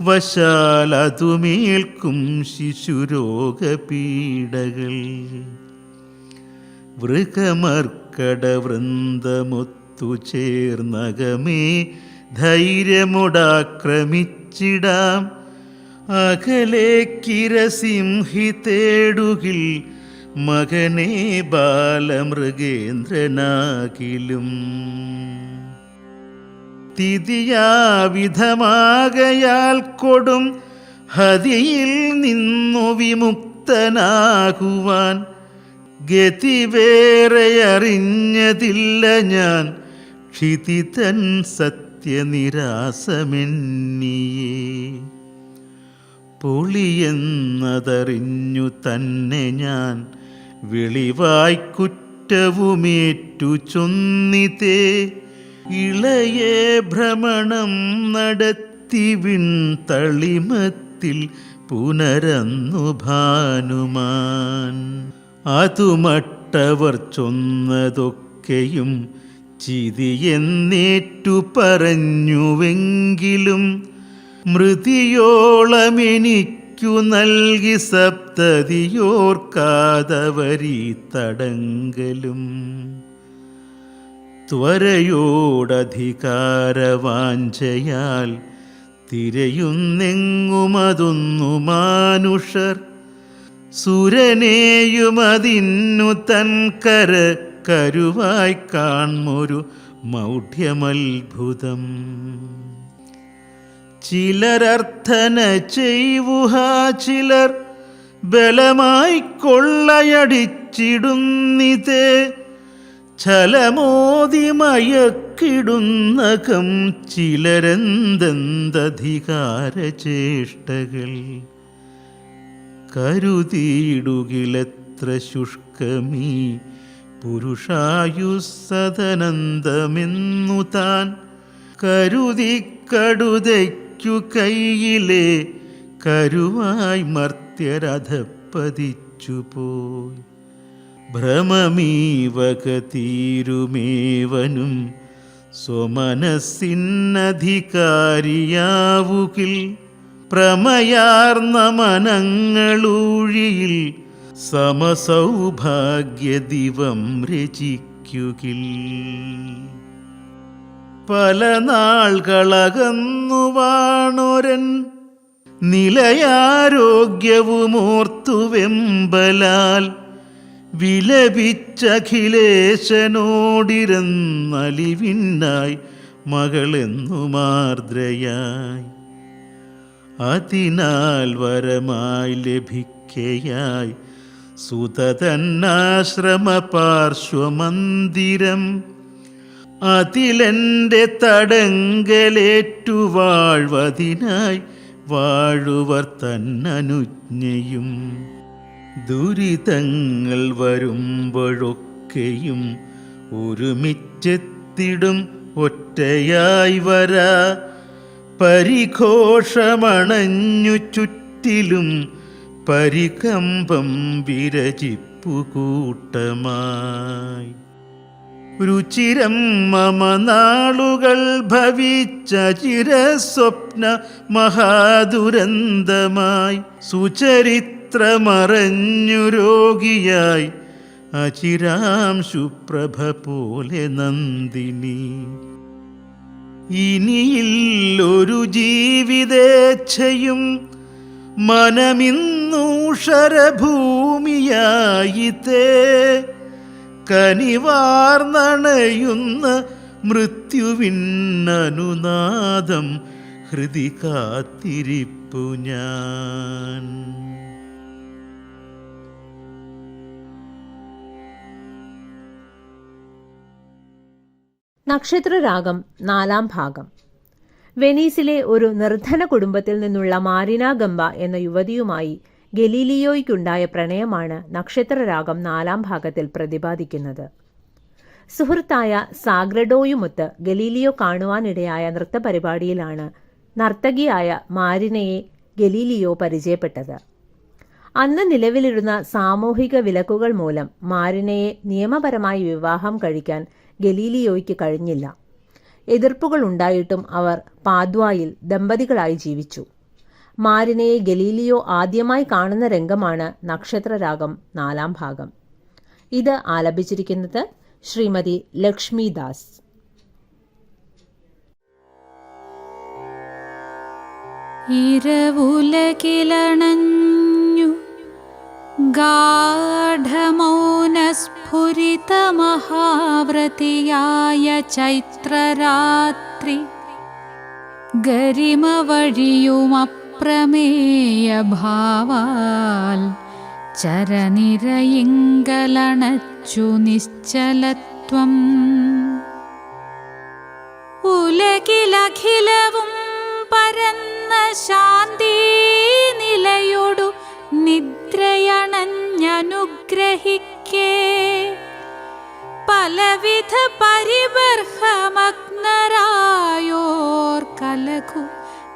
[SPEAKER 4] വശാലതുമേൽക്കും ശിശുരോഗപീഡകൾ. വൃകമർക്കടവൃന്ദമൊത്തു ചേർന്നകമേ ധൈര്യമൊടാക്രമിച്ചിടാം അകലെ കിരസിംഹി തേടുകിൽ മകനെ ബാലമൃഗേന്ദ്രനാകിലും. തിഥിയാവിധമാകയാൽ കൊടും ഹതിയിൽ നിന്നു വിമുക്തനാകുവാൻ ഗതി വേറെ അറിഞ്ഞതില്ല ഞാൻ ക്ഷിതിതൻ സത്യനിരാസമെന്നിയേ. പൊളിയെന്നതറിഞ്ഞു തന്നെ ഞാൻ വെളിവായി കുറ്റവുമേറ്റു ചൊന്നിതേ. ഇളയെ ഭ്രമണം നടത്തി വിൺതളിമത്തിൽ പുനരന്നു ഭാനുമാൻ. അതുമട്ടവർ ചൊന്നതൊക്കെയും ചിതിയെന്നേറ്റു പറഞ്ഞുവെങ്കിലും മൃതിയോളമെനിക്കു നൽകി സപ്ത സന്തതിയോർക്കാതവരീ തടങ്കലും ത്വരയോടധികാരവാഞ്ചയാൽ തിരയുന്നെങ്ങുമതൊന്നു മാനുഷർ സുരനേയുമതിന്നു തൻ കരുവായി കാൺമൊരു മൗഢ്യമത്ഭുതം. ചിലരർത്ഥന ചെയ്യുഹ, ചിലർ ബലമായി കൊള്ളയടിച്ചിടുന്നിതേ. ഛലമോതി മയക്കിടുന്നകം ചിലരെന്തെന്തധികാരചേഷ്ടകൾ. കരുതിയിടുകിലെത്ര ശുഷ്കമീ പുരുഷായുസ്സദനന്ദമെന്നു താൻ. കരുതിക്കടുതയ്ക്കു കയ്യിലെ കരുവായി മർത്യരധപ്പതിച്ചുപോയി. ഭ്രമമീവകതീരുമേവനും സ്വമനസ്സിന്നധികാരിയാവുകിൽ. പ്രമയാർന്ന മനങ്ങളൂഴിയിൽ സമസൗഭാഗ്യദിവം രചിക്കുകിൽ. പല നാൾകളകന്നു വാണൊരൻ നിലയാരോഗ്യവുമോർത്തുവെമ്പലാൽ വിലപിച്ചഖിലേശനോടിരുന്നലിവിനായി മകളെന്നു മാർദ്രയായി. അതിനാൽ വരമായി ലഭിക്കയായി സുതതന്നാശ്രമപാർശ്വമന്ദിരം. അതിലെൻ്റെ തടങ്കലേറ്റു വാഴ്വതിനായി വാഴുവർ തന്നനുജ്ഞയും. ദുരിതങ്ങൾ വരുമ്പോഴൊക്കെയും ഒരുമിച്ചെത്തിടും ഒറ്റയായി വരാ. പരിഘോഷമണഞ്ഞു ചുറ്റിലും പരികമ്പം വിരചിപ്പുകൂട്ടമായി. രുചിരം മമ നാളുകൾ ഭവിച്ച ചിരസ്വപ്ന മഹാദുരന്തമായി. സുചരിത്രമറഞ്ഞു രോഗിയായി അചിരാംശുപ്രഭ പോലെ നന്ദിനി. ഇനിയില്ലൊരു ജീവിതേച്ഛയും മനമിന്നൂഷരഭൂമിയായിത്തേ. കനിവാർന്നണയുന്ന മൃത്യുവിന്നനുനാദം ഹൃദി കാത്തിരിപ്പു ഞാൻ.
[SPEAKER 1] നക്ഷത്രരാഗം 4-ാം ഭാഗം. വെനീസിലെ ഒരു നിർധന കുടുംബത്തിൽ നിന്നുള്ള മാരിന ഗംബ എന്ന യുവതിയുമായി ഗലീലിയോയ്ക്കുണ്ടായ പ്രണയമാണ് നക്ഷത്രരാഗം 4-ാം ഭാഗത്തിൽ പ്രതിപാദിക്കുന്നത്. സുഹൃത്തായ സാഗ്രഡോയുമൊത്ത് ഗലീലിയോ കാണുവാനിടയായ നൃത്തപരിപാടിയിലാണ് നർത്തകിയായ മാരിനയെ ഗലീലിയോ പരിചയപ്പെട്ടത്. അന്ന് നിലവിലിരുന്ന സാമൂഹിക വിലക്കുകൾ മൂലം മാരിനയെ നിയമപരമായി വിവാഹം കഴിക്കാൻ ഗലീലിയോയ്ക്ക് കഴിഞ്ഞില്ല. എതിർപ്പുകൾ ഉണ്ടായിട്ടും അവർ പാദ്വായിൽ ദമ്പതികളായി ജീവിച്ചു. മാരിനയെ ഗലീലിയോ ആദ്യമായി കാണുന്ന രംഗമാണ് നക്ഷത്രരാഗം 4-ാം ഭാഗം. ഇത് ആലപിച്ചിരിക്കുന്നത് ശ്രീമതി ലക്ഷ്മിദാസ്.
[SPEAKER 5] ഇരവുലകിലണഞ്ഞു ഗാഢമൗനസ്ഫുരിതമഹാവ്രതിയായ ചൈത്രരാത്രി. ഗരിമ വഴിയുമപ്രമേയ ഭാവാൽ ചരനിരയിങ്കലണച്ചു നിശ്ചലത്വം. ഉലകിലഖിലവും പരന്ന ശാന്തി നിലയൊടു നിദ്രയണഞ്ഞനുഗ്രഹിക്കേ. പലവിധ പരിബർഹമഗ്നരായോർ കലഘു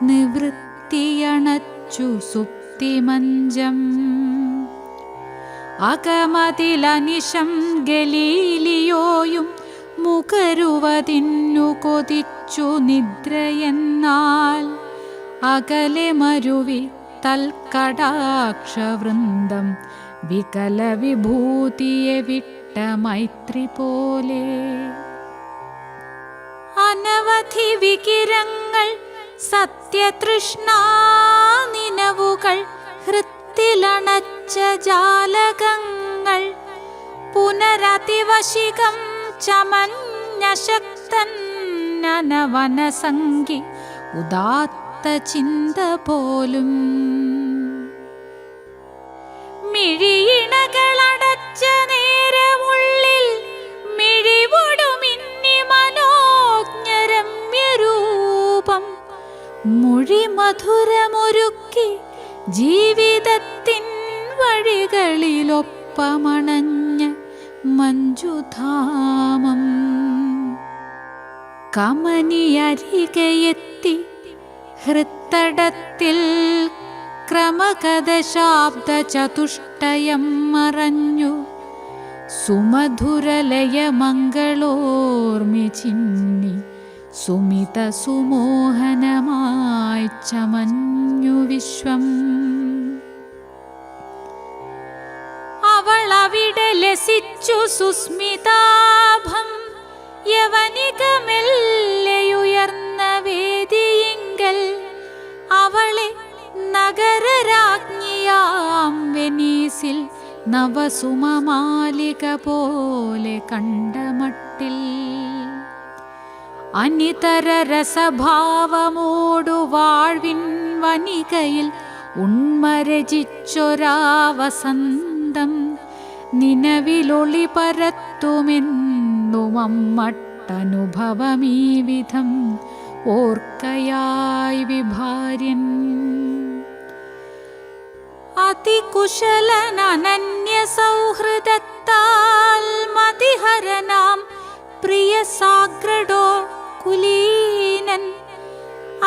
[SPEAKER 5] നിവൃത്തിയണച്ചു സുപ്തിമഞ്ചം. അകമതിലനിശം ഗലീലിയോയും മുകരുവതിന്നു കൊതിച്ചു നിദ്രയെന്നാൽ. അകലെ മരുവി തൽക്കടാക്ഷവൃന്ദം വികല വിഭൂതിയെ വിട്ട മൈത്രി പോലെ. അനവധി വികിരങ്ങൾ സത്യതൃഷ്ണാനിനവുകൾ ഹൃത്തിലണച്ച ജാലകങ്ങൾ പുനരതിവശികം ചമഞ്ഞ ശക്തൻ നനവനസംഗി ഉദാത്ത ചിന്ത പോലും. മിഴിയിണകളടച്ച നേരമുള്ളിൽ മിഴിവൊടുമിന്നി മനോജ്ഞരമ്യരൂപം മൊഴി മധുരമൊരുക്കി ജീവിതത്തിൻ വഴികളിലൊപ്പമണഞ്ഞ മഞ്ജുധാമം. കമനിയരികെയെത്തി ഹൃത്തടത്തിൽ ക്രമകദശാബ്ദ ചതുഷ്ടയം മറഞ്ഞു സുമധുരലയമംഗളോർമി ചിന്നി സുമിത സുമോഹനമായി ചമഞ്ഞു വിശ്വം. അവൾ അവിടെ ലസിച്ചു സുസ്മിതാഭം യവനികമെല്ലെയുയർന്ന വേദിയിങ്കൽ അവളെ നഗരരാജ്ഞിയാം വെനീസിൽ നവസുമമാലിക പോലെ കണ്ടമട്ടിൽ. അനിതര രസഭാവമോടു വാഴ്വിൻ വനികയിൽ ഉണ്മരചിച്ചൊരാ വസന്തം നിലവിലൊളി പരത്തുമെന്നും അമ്മട്ടനുഭവമീ വിധം ഓർക്കയായി വിഭാര്യൻ. അതികുശലനന്യ സൗഹൃദത്താൽ മതിഹരനാം പ്രിയ സാഗ്രടോ കുലീനൻ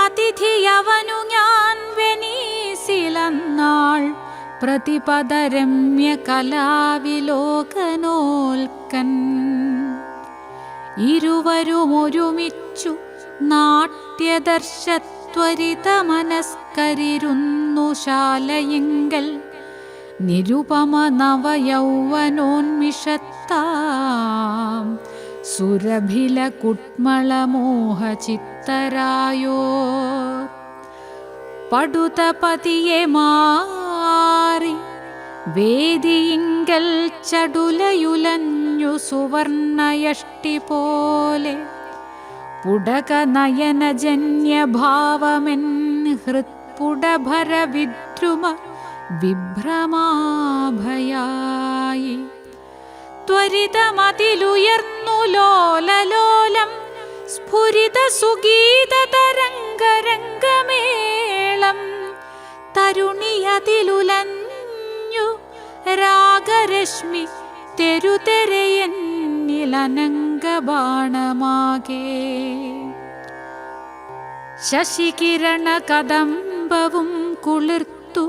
[SPEAKER 5] അതിഥിയവനു ഞാൻ വെനീസിലന്നാൾ പ്രതിപദരമ്യ കലാവിലോകനോൽക്കൻ. ഇരുവരുമൊരുമിച്ചു നാട്യദർശത്വരിത മനസ്കരിരുന്നു ശാലയിങ്കൽ നിരുപമ നവയൗവനോന്മിഷത്താം സുരഭില കുട്മളമോഹചിത്തരായോർ പടുതപതിയെ മാറി വേദിയിങ്കൽ ചടുലയുലഞ്ഞു സുവർണയഷ്ടി പോലെ പുടകനയനജന്യഭാവമെൻ ഹൃത്പുടഭര വിദ്രുമ വിഭ്രമാഭയായി. ത്വരിതമതിലുയർന്നു ലോലലോലം സ്ഫുരിത സുഗീത തരംഗരംഗമേളം തരുണിയതിലുലഞ്ഞു രാഗരശ്മി തെരുതെരയെന്നിലനംഗബാണമാകെ. ശശികിരണ കദംബവും കുളിർത്തു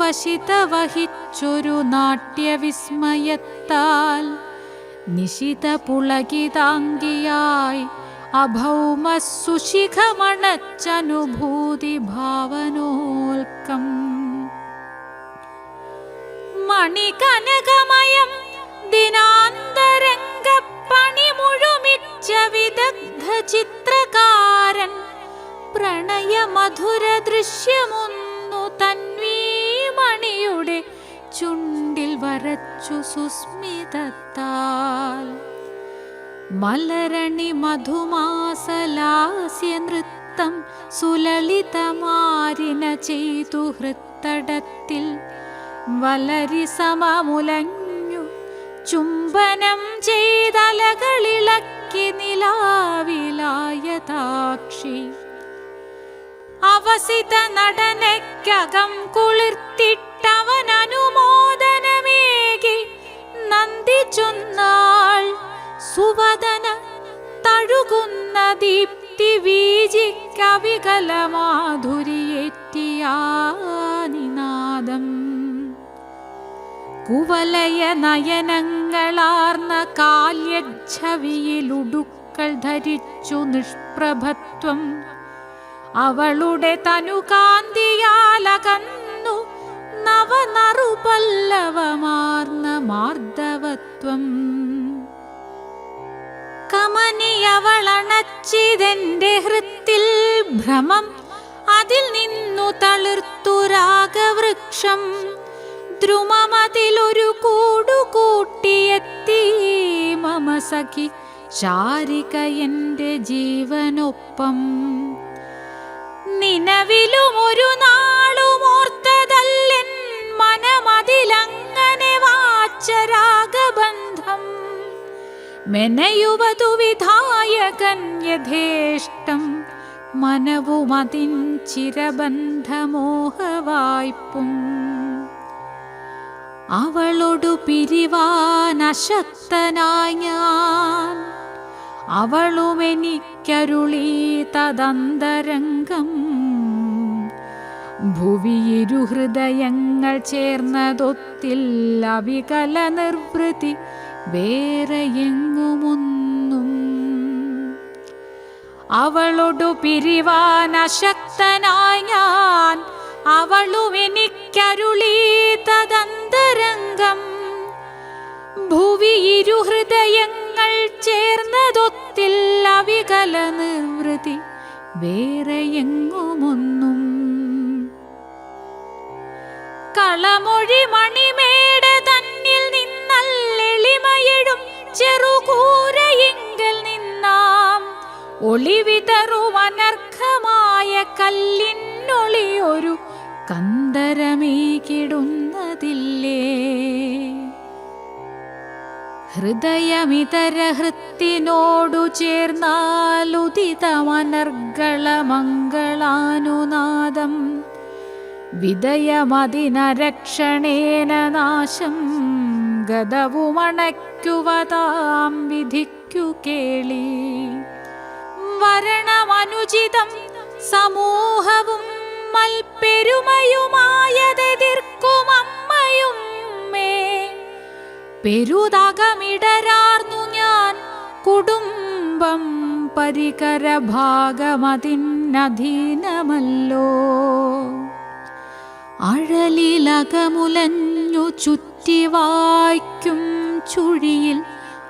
[SPEAKER 5] വശിത വഹിച്ചൊരു നാട്യവിസ്മയത്താൽ നിശിത പുളകിതാംഗിയായി അഭൗമ സുശിഖമണച്ചനുഭൂതി ഭാവനോൽക്കം. മണികനകമയം ദിനാന്തരംഗപ്പണി മുഴുമിച്ച വിദഗ്ധ ചിത്രകാരൻ പ്രണയമധുര ദൃശ്യമൊന്നു തന്വീമണിയുടെ ചുണ്ടിൽ വരച്ചു സുസ്മിതത്താൽ. മലരണി മധുമാസലാസ്യ നൃത്തം സുലളിതമാരിന ചെയ്തു ഹൃത്തടത്തിൽ വലരി സമമുലഞ്ഞു ചുംബനം ചെയ്തലകളിളക്കി നിലാവിലായതാക്ഷി. അവസിത നടനയ്ക്കകം കുളിർത്തിട്ടവൻ അനുമോദനമേകി നന്ദിച്ചൊന്നാൾ സുവദന തഴുകുന്ന ദീപ്തി വീജിക്കവികലമാധുരിയേറ്റിയാനിനാദം. കുവലയ നയനങ്ങളാർന്ന കാല്യച്ഛവിയിലുടുക്കൾ ധരിച്ചു നിഷ്പ്രഭത്വം അവളുടെ തനുകാന്തിയാലകന്നു പല്ലവമാർന്ന മാർദ്ദവത്വം. കമനിയവളണച്ചിതെന്റെ ഹൃത്തിൽ ഭ്രമം, അതിൽ നിന്നു തളിർത്തു രാഗവൃക്ഷം. ദ്രുമമതിലൊരു കൂടുകൂട്ടിയെത്തി മമ സഖി ശാരിക എന്റെ ജീവനൊപ്പം. നിലവിലും ഒരു നാളും ഓർത്തതല്ലെൻ മനമതിലങ്ങനെ വാച്ചരാഗബന്ധം. മെനയുവതു വിധായകൻ യഥേഷ്ടം, മനവുമതിൻ ചിരബന്ധമോഹവായ്പും. അവളോടു പിരിവാനശക്തനായി ഞാൻ, അവളുമെനിക്കരുളീ തദന്തരംഗം. ഭുവിയിരു ഹൃദയങ്ങൾ ചേർന്നതൊത്തിൽ അവികല നിർവൃതി വേറെ എങ്ങുമൊന്നും. അവളോടു പിരിവാനശക്തനായി ഞാൻ, അവളുമെനിക്കരുളീ തദന്തരംഗം. ഭുവിയിരു ഹൃദയങ്ങൾ ചേർന്നതൊത്തിൽ അവികല നിർവൃതി വേറെ എങ്ങുമൊന്നും. കളമൊഴി മണിമേട തന്നിൽ നിന്നല്ലെളിമയിടും ചെറുകൂരയിങ്കൽ നിന്നാം ഒളിവിതറുവനർഘമായ കല്ലിനൊളിയൊരു കന്ദരമീകിടുന്നതില്ലേ. ഹൃദയമിതര ഹൃത്തിനോടു ചേർന്നാലുദിതമനർഗളമംഗളാനുനാദം. വിദയമതിനരക്ഷണേന നാശം, ഗദവുമണയ്ക്കുവതാം വിധിക്കു കേളി. വരണമനുചിതം സമൂഹവും മൽപ്പെരുമയുമായതെതിർക്കുമമ്മയും മേ. പെരുതകമിടരാർന്നു ഞാൻ കുടുംബം, പരികരഭാഗമതിനധീനമല്ലോ. അഴലിലകമുലഞ്ഞു ചുറ്റിവായ്ക്കും ചുഴിയിൽ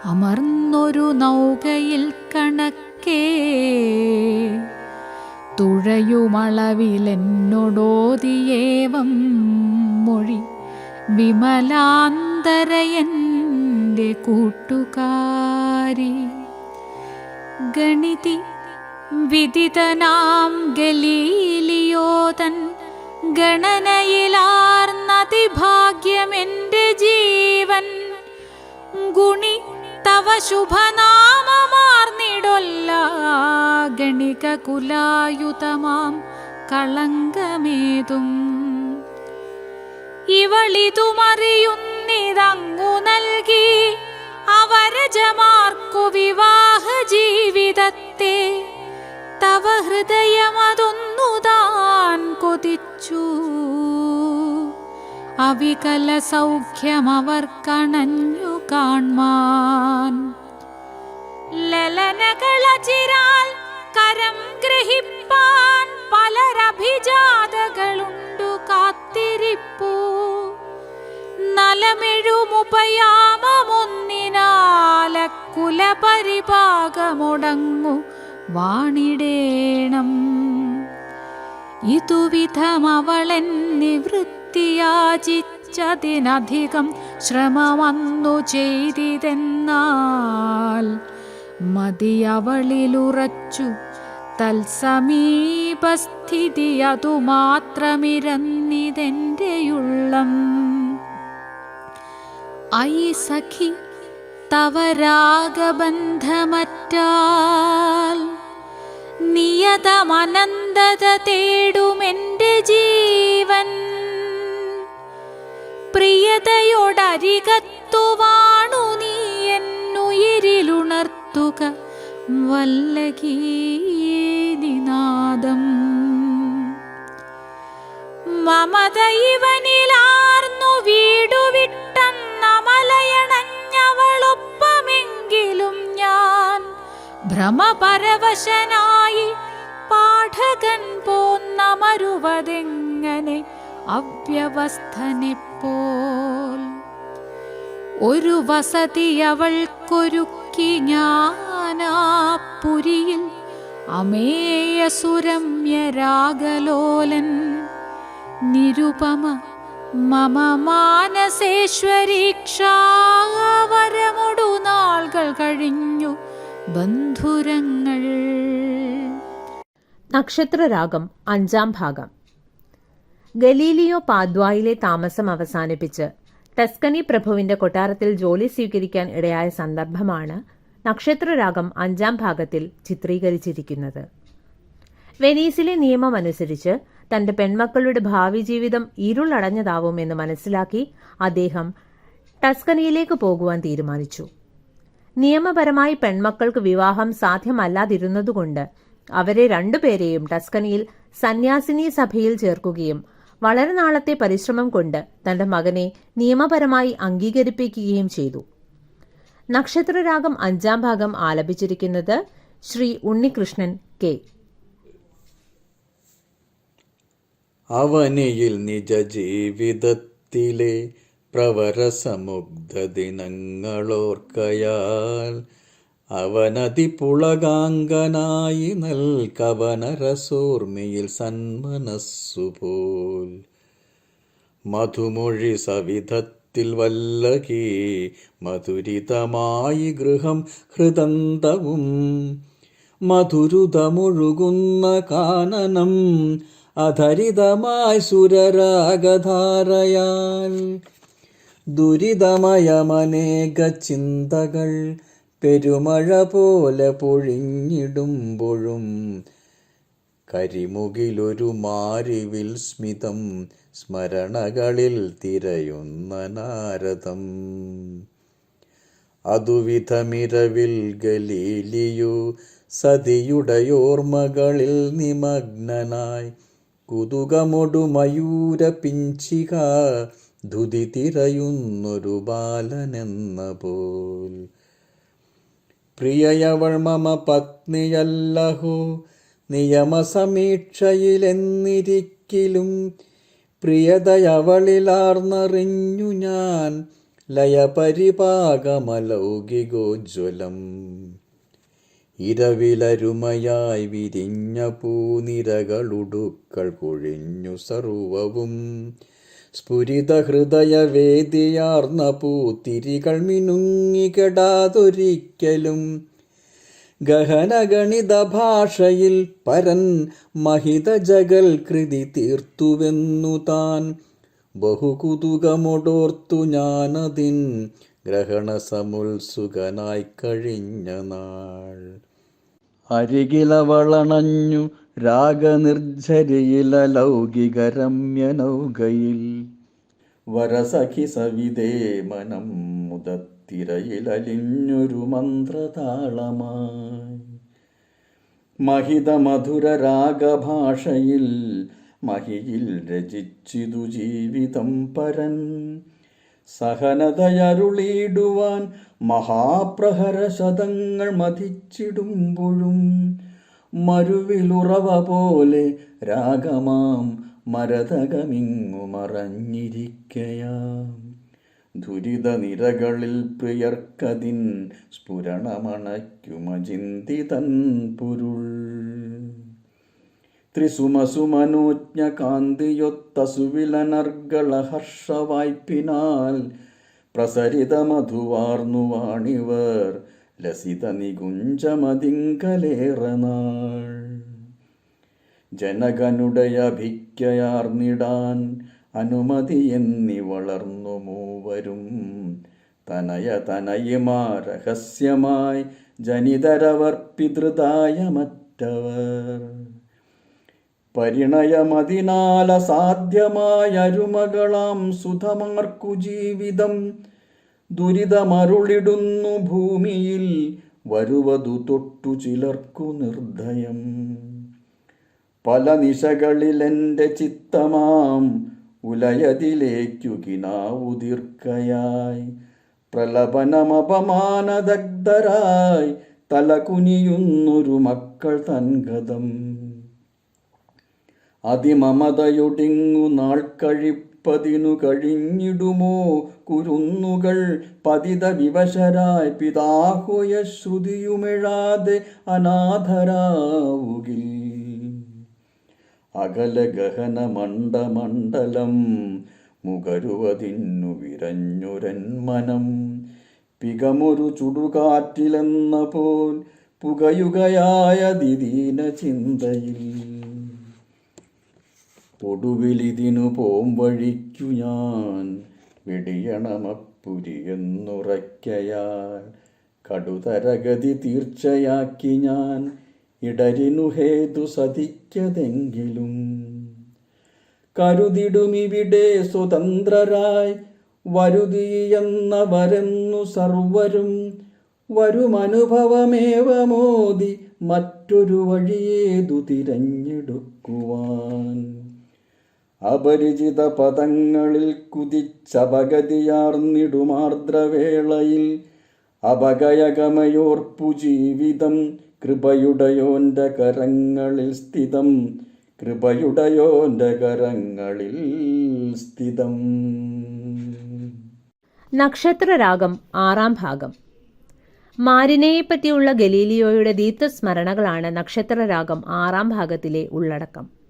[SPEAKER 5] അമർന്നൊരു നൗകയിൽ കണക്കേ. തുഴയുമളവിലെന്നൊടോതിയേവം മൊഴി വിമലാന്തരയന്റെ കൂട്ടുകാരി. ഗണിതി വിദിതനാം ഗലീലിയോതൻ ഗണനയിലാർന്നതിഭാഗ്യമെന്റെ ജീവൻ. ഗുണി തവ ശുഭനാമമാർന്നിടൊല്ല ഗണിക കുലായുതമാം കളങ്കമേതും. ഇവളിതുമറിയുന്നിതങ്ങു നൽകി അവരജമാർക്കു വിവാഹ ജീവിതത്തെ. തവ ഹൃദയമതൊന്നുതാൻ കൊതിച്ചു, അവികല സൗഖ്യമവർ കണഞ്ഞു കാൺമാൻ. ലലനകളചിരാൽ കരം ഗ്രഹിപ്പാൻ പലരഭിജാതകളുണ്ടു കാത്തിരിപ്പൂ. നലമെഴുമുപയാമമൊന്നിനാലക്കുലപരിഭാഗമുടങ്ങു വാണിടേണം. ഇതുവിധമവളൻ നിവൃത്തിയാചിച്ചതിനധികം ശ്രമമന്നു ചെയ്തിതെന്നാൽ മതിയവളിലുറച്ചു തൽസമീപസ്ഥിതി അതുമാത്രമിരന്നിതെന്റെയുള്ളം. ഐ സഖി തവ രാഗബന്ധമറ്റാൽ നിയതമനന്തത തേടുമെന്റെ ജീവൻ. പ്രിയതയോടരികത്തുവാണു നീ എന്നുയിരിലുണർത്തുക വല്ലകീനിനാദം. മമത ഇവനിലാർന്നു വീടുവിട്ടന്നമലയണഞ്ഞവളൊപ്പമെങ്കിലും ഞാൻ ഭ്രമപരവശനായി പാഠകൻ പോന്നമരുവതെങ്ങനെ അവ്യവസ്ഥനെപ്പോൽ. ഒരു വസതി അവൾക്കൊരുക്കി ഞാനാ പുരിയിൽ, അമേയസുരമ്യരാഗലോലൻ നിരുപമ മമ മാനസേശ്വരീക്ഷാവരമൊടു നാൾകൾ കഴിഞ്ഞു ബന്ധുരങ്ങൾ.
[SPEAKER 1] നക്ഷത്രരാഗം 5-ാം ഭാഗം. ഗലീലിയോ പാദ്വായിലെ താമസം അവസാനിപ്പിച്ച് ടസ്കനി പ്രഭുവിന്റെ കൊട്ടാരത്തിൽ ജോലി സ്വീകരിക്കാൻ ഇടയായ സന്ദർഭമാണ് നക്ഷത്രരാഗം 5-ാം ഭാഗത്തിൽ ചിത്രീകരിച്ചിരിക്കുന്നത്. വെനീസിലെ നിയമമനുസരിച്ച് തന്റെ പെൺമക്കളുടെ ഭാവി ജീവിതം ഇരുളടഞ്ഞതാവുമെന്ന് മനസ്സിലാക്കി അദ്ദേഹം ടസ്കനിയിലേക്ക് പോകുവാൻ തീരുമാനിച്ചു. നിയമപരമായി പെൺമക്കൾക്ക് വിവാഹം സാധ്യമല്ലാതിരുന്നതുകൊണ്ട് അവരെ രണ്ടുപേരെയും ടസ്കനിയിൽ സന്യാസിനി സഭയിൽ ചേർക്കുകയും വളരെ നാളത്തെ പരിശ്രമം കൊണ്ട് തന്റെ മകനെ നിയമപരമായി അംഗീകരിപ്പിക്കുകയും ചെയ്തു. നക്ഷത്രരാഗം 5-ാം ഭാഗം ആലപിച്ചിരിക്കുന്നത് ശ്രീ ഉണ്ണികൃഷ്ണൻ കെ.
[SPEAKER 6] അവനിയിൽ നിജ ജീവിതത്തിലെ പ്രവരസമുഗ്ധ ദിനങ്ങളോർക്കയാൽ അവനതിപുളകാംഗനായി നൽകവനരസോർമ്മയിൽ സന്മനസ്സുപോൽ മധുമൊഴി സവിധത്തിൽ വല്ലകി മധുരിതമായി ഗൃഹം ഹൃദന്തവും മധുരുതമൊഴുകുന്ന കാനനം അധരിതമായി സുരരാഗധാരയാൽ ദുരിതമയമനേക ചിന്തകൾ പെരുമഴ പോലെ പൊഴിഞ്ഞിടുമ്പോഴും കരിമുകിലൊരു മാരിവിൽ സ്മിതം സ്മരണകളിൽ തിരയുന്ന നാരദം. അതുവിധമിരവിൽ ഗലീലിയോ സതിയുടയോർമകളിൽ നിമഗ്നനായി കുതുകമൊടു മയൂര പിഞ്ചിക ധുതി തിരയുന്നൊരു ബാലനെന്ന പോൽ. പ്രിയയവൾ മമ പത്നിയല്ലഹോ നിയമസമീക്ഷയിലെന്നിരിക്കിലും പ്രിയതയവളിലാർന്നറിഞ്ഞു ഞാൻ ലയപരിപാകമലൗകികോജ്വലം. ഇരവിലരുമയായി വിരിഞ്ഞ പൂനിരകളുടുക്കൾ കൊഴിഞ്ഞു സർവവും സ്ഫുരിത ഹൃദയവേദിയാർന്ന പൂത്തിരികൾ മിനുങ്ങിക്കെടാതൊരിക്കലും ഗഹനഗണിത ഭാഷയിൽ പരൻ മഹിത ജഗൽ കൃതി തീർത്തുവെന്നു താൻ ബഹുകുതുകമൊടോർത്തു ഞാനതിൻ ഗ്രഹണസമുത്സുകനായി കഴിഞ്ഞ നാൾ. അരികിലവളണഞ്ഞു രാഗനിർഝരിയില ലൗകിക രമ്യനൗകയിൽ വരസഖി സവിതേ മനം മുദത്തിരയിലലിഞ്ഞൊരു മന്ത്രതാളമായി മഹിത മധുര രാഗഭാഷയിൽ മഹിയിൽ രചിച്ചിതു ജീവിതം പരൻ സഹനതയരുളിയിടുവാൻ മഹാപ്രഹര ശതങ്ങൾ മതിച്ചിടുമ്പോഴും മരുവിലുറവ പോലെ രാഗമാം മരതകമിങ്ങു മറഞ്ഞിരിക്കയാം. ദുരിത നിരകളിൽ പ്രിയർക്കതിൻ സ്ഫുരണമണയ്ക്കുമചിന്തിതൻ പൊരുൾ. ത്രിസുമസുമനോജ്ഞ കാന്തിയൊത്ത സുവിലനർഗള ഹർഷവായ്പിനാൽ പ്രസരിത മധുവാർന്നു വാണിവർ ലസിത നികുഞ്ചമതിങ്കലേറെ നാൾ. ജനകനുടയഭിക്കയാർന്നിടാൻ അനുമതി എന്നി വളർന്നു മൂവരും തനയ തനയിമാ രഹസ്യമായി ജനിതരവർ പിതൃതായ മറ്റവർ. പരിണയമതിനാൽ അസാധ്യമായ അരുമകളാം സുധമാർക്കു ജീവിതം ദുരിതമരുളിടുന്നു ഭൂമിയിൽ വരുവതു തൊട്ടു ചിലർക്കു നിർദ്ദയം. പല നിശകളിലെൻ്റെ ചിത്തമാം ഉലയതിലേക്കു കിനാവുതിർക്കയായി പ്രലപനമപമാനദഗ്ധരായി തലകുനിയുന്നൊരു മക്കൾ തൻഗതം. അതിമമതയൊടിങ്ങു നാൾ കഴിപ്പതിനു കഴിഞ്ഞിടുമോ കുരുന്നുകൾ പതിത വിവശരായി പിതാഹുയ ശ്രുതിയുമെഴാതെ അനാഥരാവുകിൽ. അകല ഗഹന മണ്ഡമണ്ഡലം മുകരുവതിന്നു വിരഞ്ഞുരന്മനം പികമൊരു ചുടുകാറ്റിലെന്ന പോൽ പുകയുകയായ ദിദീന ചിന്തയിൽ. ഒടുവിലിതിനു പോംവഴിക്കു ഞാൻ വെടിയണമപ്പുരിയെന്നുറയ്ക്കയാൽ കടുതരഗതി തീർച്ചയാക്കി ഞാൻ ഇടരിനു ഹേതു സതിക്കതെങ്കിലും. കരുതിടുമിവിടെ സ്വതന്ത്രരായി വരുതിയെന്നവരെന്നു സർവരും വരുമനുഭവമേവമോദി മറ്റൊരു വഴിയേതു തിരഞ്ഞെടുക്കുവാൻ. അപരിചിത പദങ്ങളിൽ കുതിച്ചപഗതിയാർന്നിടുമാർദ്രവേളയിൽ അപകയഗമയോർപ്പു ജീവിതം കൃപയുടയോന്റെ കരങ്ങളിൽ സ്ഥിതം, കൃപയുടയോന്റെ കരങ്ങളിൽ സ്ഥിതം.
[SPEAKER 1] നക്ഷത്രരാഗം ആറാം ഭാഗം. മാരിനെയെപ്പറ്റിയുള്ള ഗലീലിയോയുടെ ദീപ്തസ്മരണകളാണ് നക്ഷത്രരാഗം ആറാം ഭാഗത്തിലെ ഉള്ളടക്കം.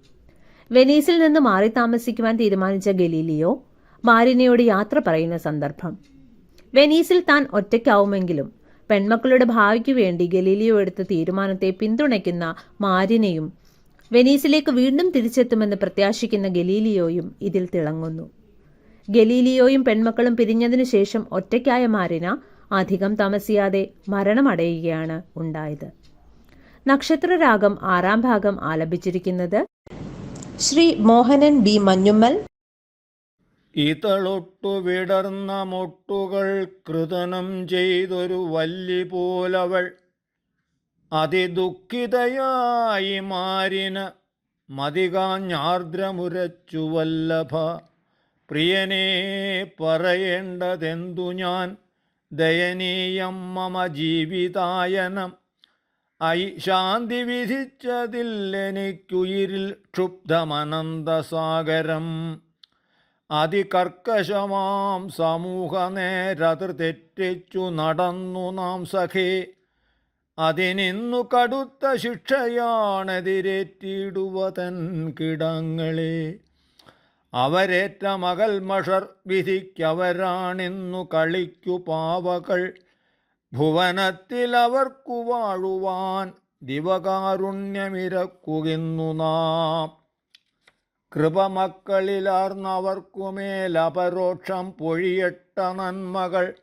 [SPEAKER 1] വെനീസിൽ നിന്ന് മാറി താമസിക്കുവാൻ തീരുമാനിച്ച ഗലീലിയോ മാരിനയോട് യാത്ര പറയുന്ന സന്ദർഭം. വെനീസിൽ താൻ ഒറ്റയ്ക്കാവുമെങ്കിലും പെൺമക്കളുടെ ഭാവിക്കു വേണ്ടി ഗലീലിയോ എടുത്ത തീരുമാനത്തെ പിന്തുണയ്ക്കുന്ന മാരിനയും വെനീസിലേക്ക് വീണ്ടും തിരിച്ചെത്തുമെന്ന് പ്രത്യാശിക്കുന്ന ഗലീലിയോയും ഇതിൽ തിളങ്ങുന്നു. ഗലീലിയോയും പെൺമക്കളും പിരിഞ്ഞതിനു ശേഷം ഒറ്റയ്ക്കായ മാരിന അധികം താമസിയാതെ മരണമടയുകയാണ് ഉണ്ടായത്. നക്ഷത്രരാഗം ആറാം ഭാഗം ആലപിച്ചിരിക്കുന്നത്
[SPEAKER 2] ശ്രീ മോഹനൻ ബി മഞ്ഞുമ്മൽ.
[SPEAKER 7] ഇതളൊട്ടു വിടർന്ന മൊട്ടുകൾ കൃതനം ചെയ്തൊരു വല്ലി പോലവൾ അതിദുഃഖിതയായി മാരിന മതികാഞ്ഞാർദ്രമുരച്ചു വല്ലഭ. പ്രിയനെ പറയേണ്ടതെന്തു ഞാൻ, ദയനീയം മമ ജീവിതായനം. ശാന്തി വിധിച്ചതില്ലെനിക്കുയിരിൽ ക്ഷുബ്ധമനന്തസാഗരം. അതികർക്കശമാം സമൂഹ നേരതിർ തെറ്റിച്ചു നടന്നു നാം സഖേ. അതിനിന്നു കടുത്ത ശിക്ഷയാണെതിരേറ്റിടുവതൻ കിടങ്ങളെ. അവരേറ്റ മകൾ മഷർ വിധിക്കവരാണിന്നു കളിക്കു പാവകൾ. ഭുവനത്തിലവർക്കു വാഴുവാൻ ദിവകാരുണ്യമിരക്കുകിന്നു നാം. കൃപമക്കളിലാർന്നവർക്കുമേലപരോക്ഷം പൊഴിയട്ട നന്മകൾ.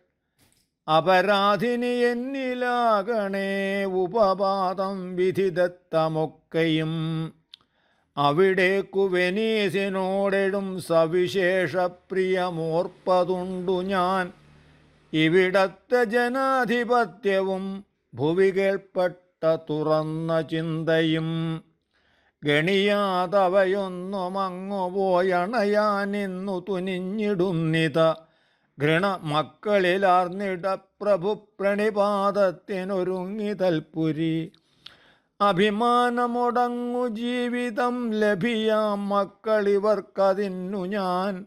[SPEAKER 7] അപരാധിനി എന്നിലാകണേ ഉപപാദം വിധിദത്തമൊക്കെയും. അവിടേക്കു വെനീസിനോടെഴും സവിശേഷ പ്രിയമോർപ്പതുണ്ടു ഞാൻ. ഇവിടത്തെ ജനാധിപത്യവും ഭുവി കേൾപ്പെട്ട തുറന്ന ചിന്തയും. ഗണിയാതവയൊന്നുമങ്ങുപോയണയാനിന്നു തുനിഞ്ഞിടുന്നിത. ഘൃണ മക്കളിലാർന്നിട പ്രഭു പ്രണിപാതത്തിനൊരുങ്ങി തൽപുരി. അഭിമാനമൊടങ്ങു ജീവിതം ലഭിയാം മക്കളിവർക്കതിന്നു ഞാൻ.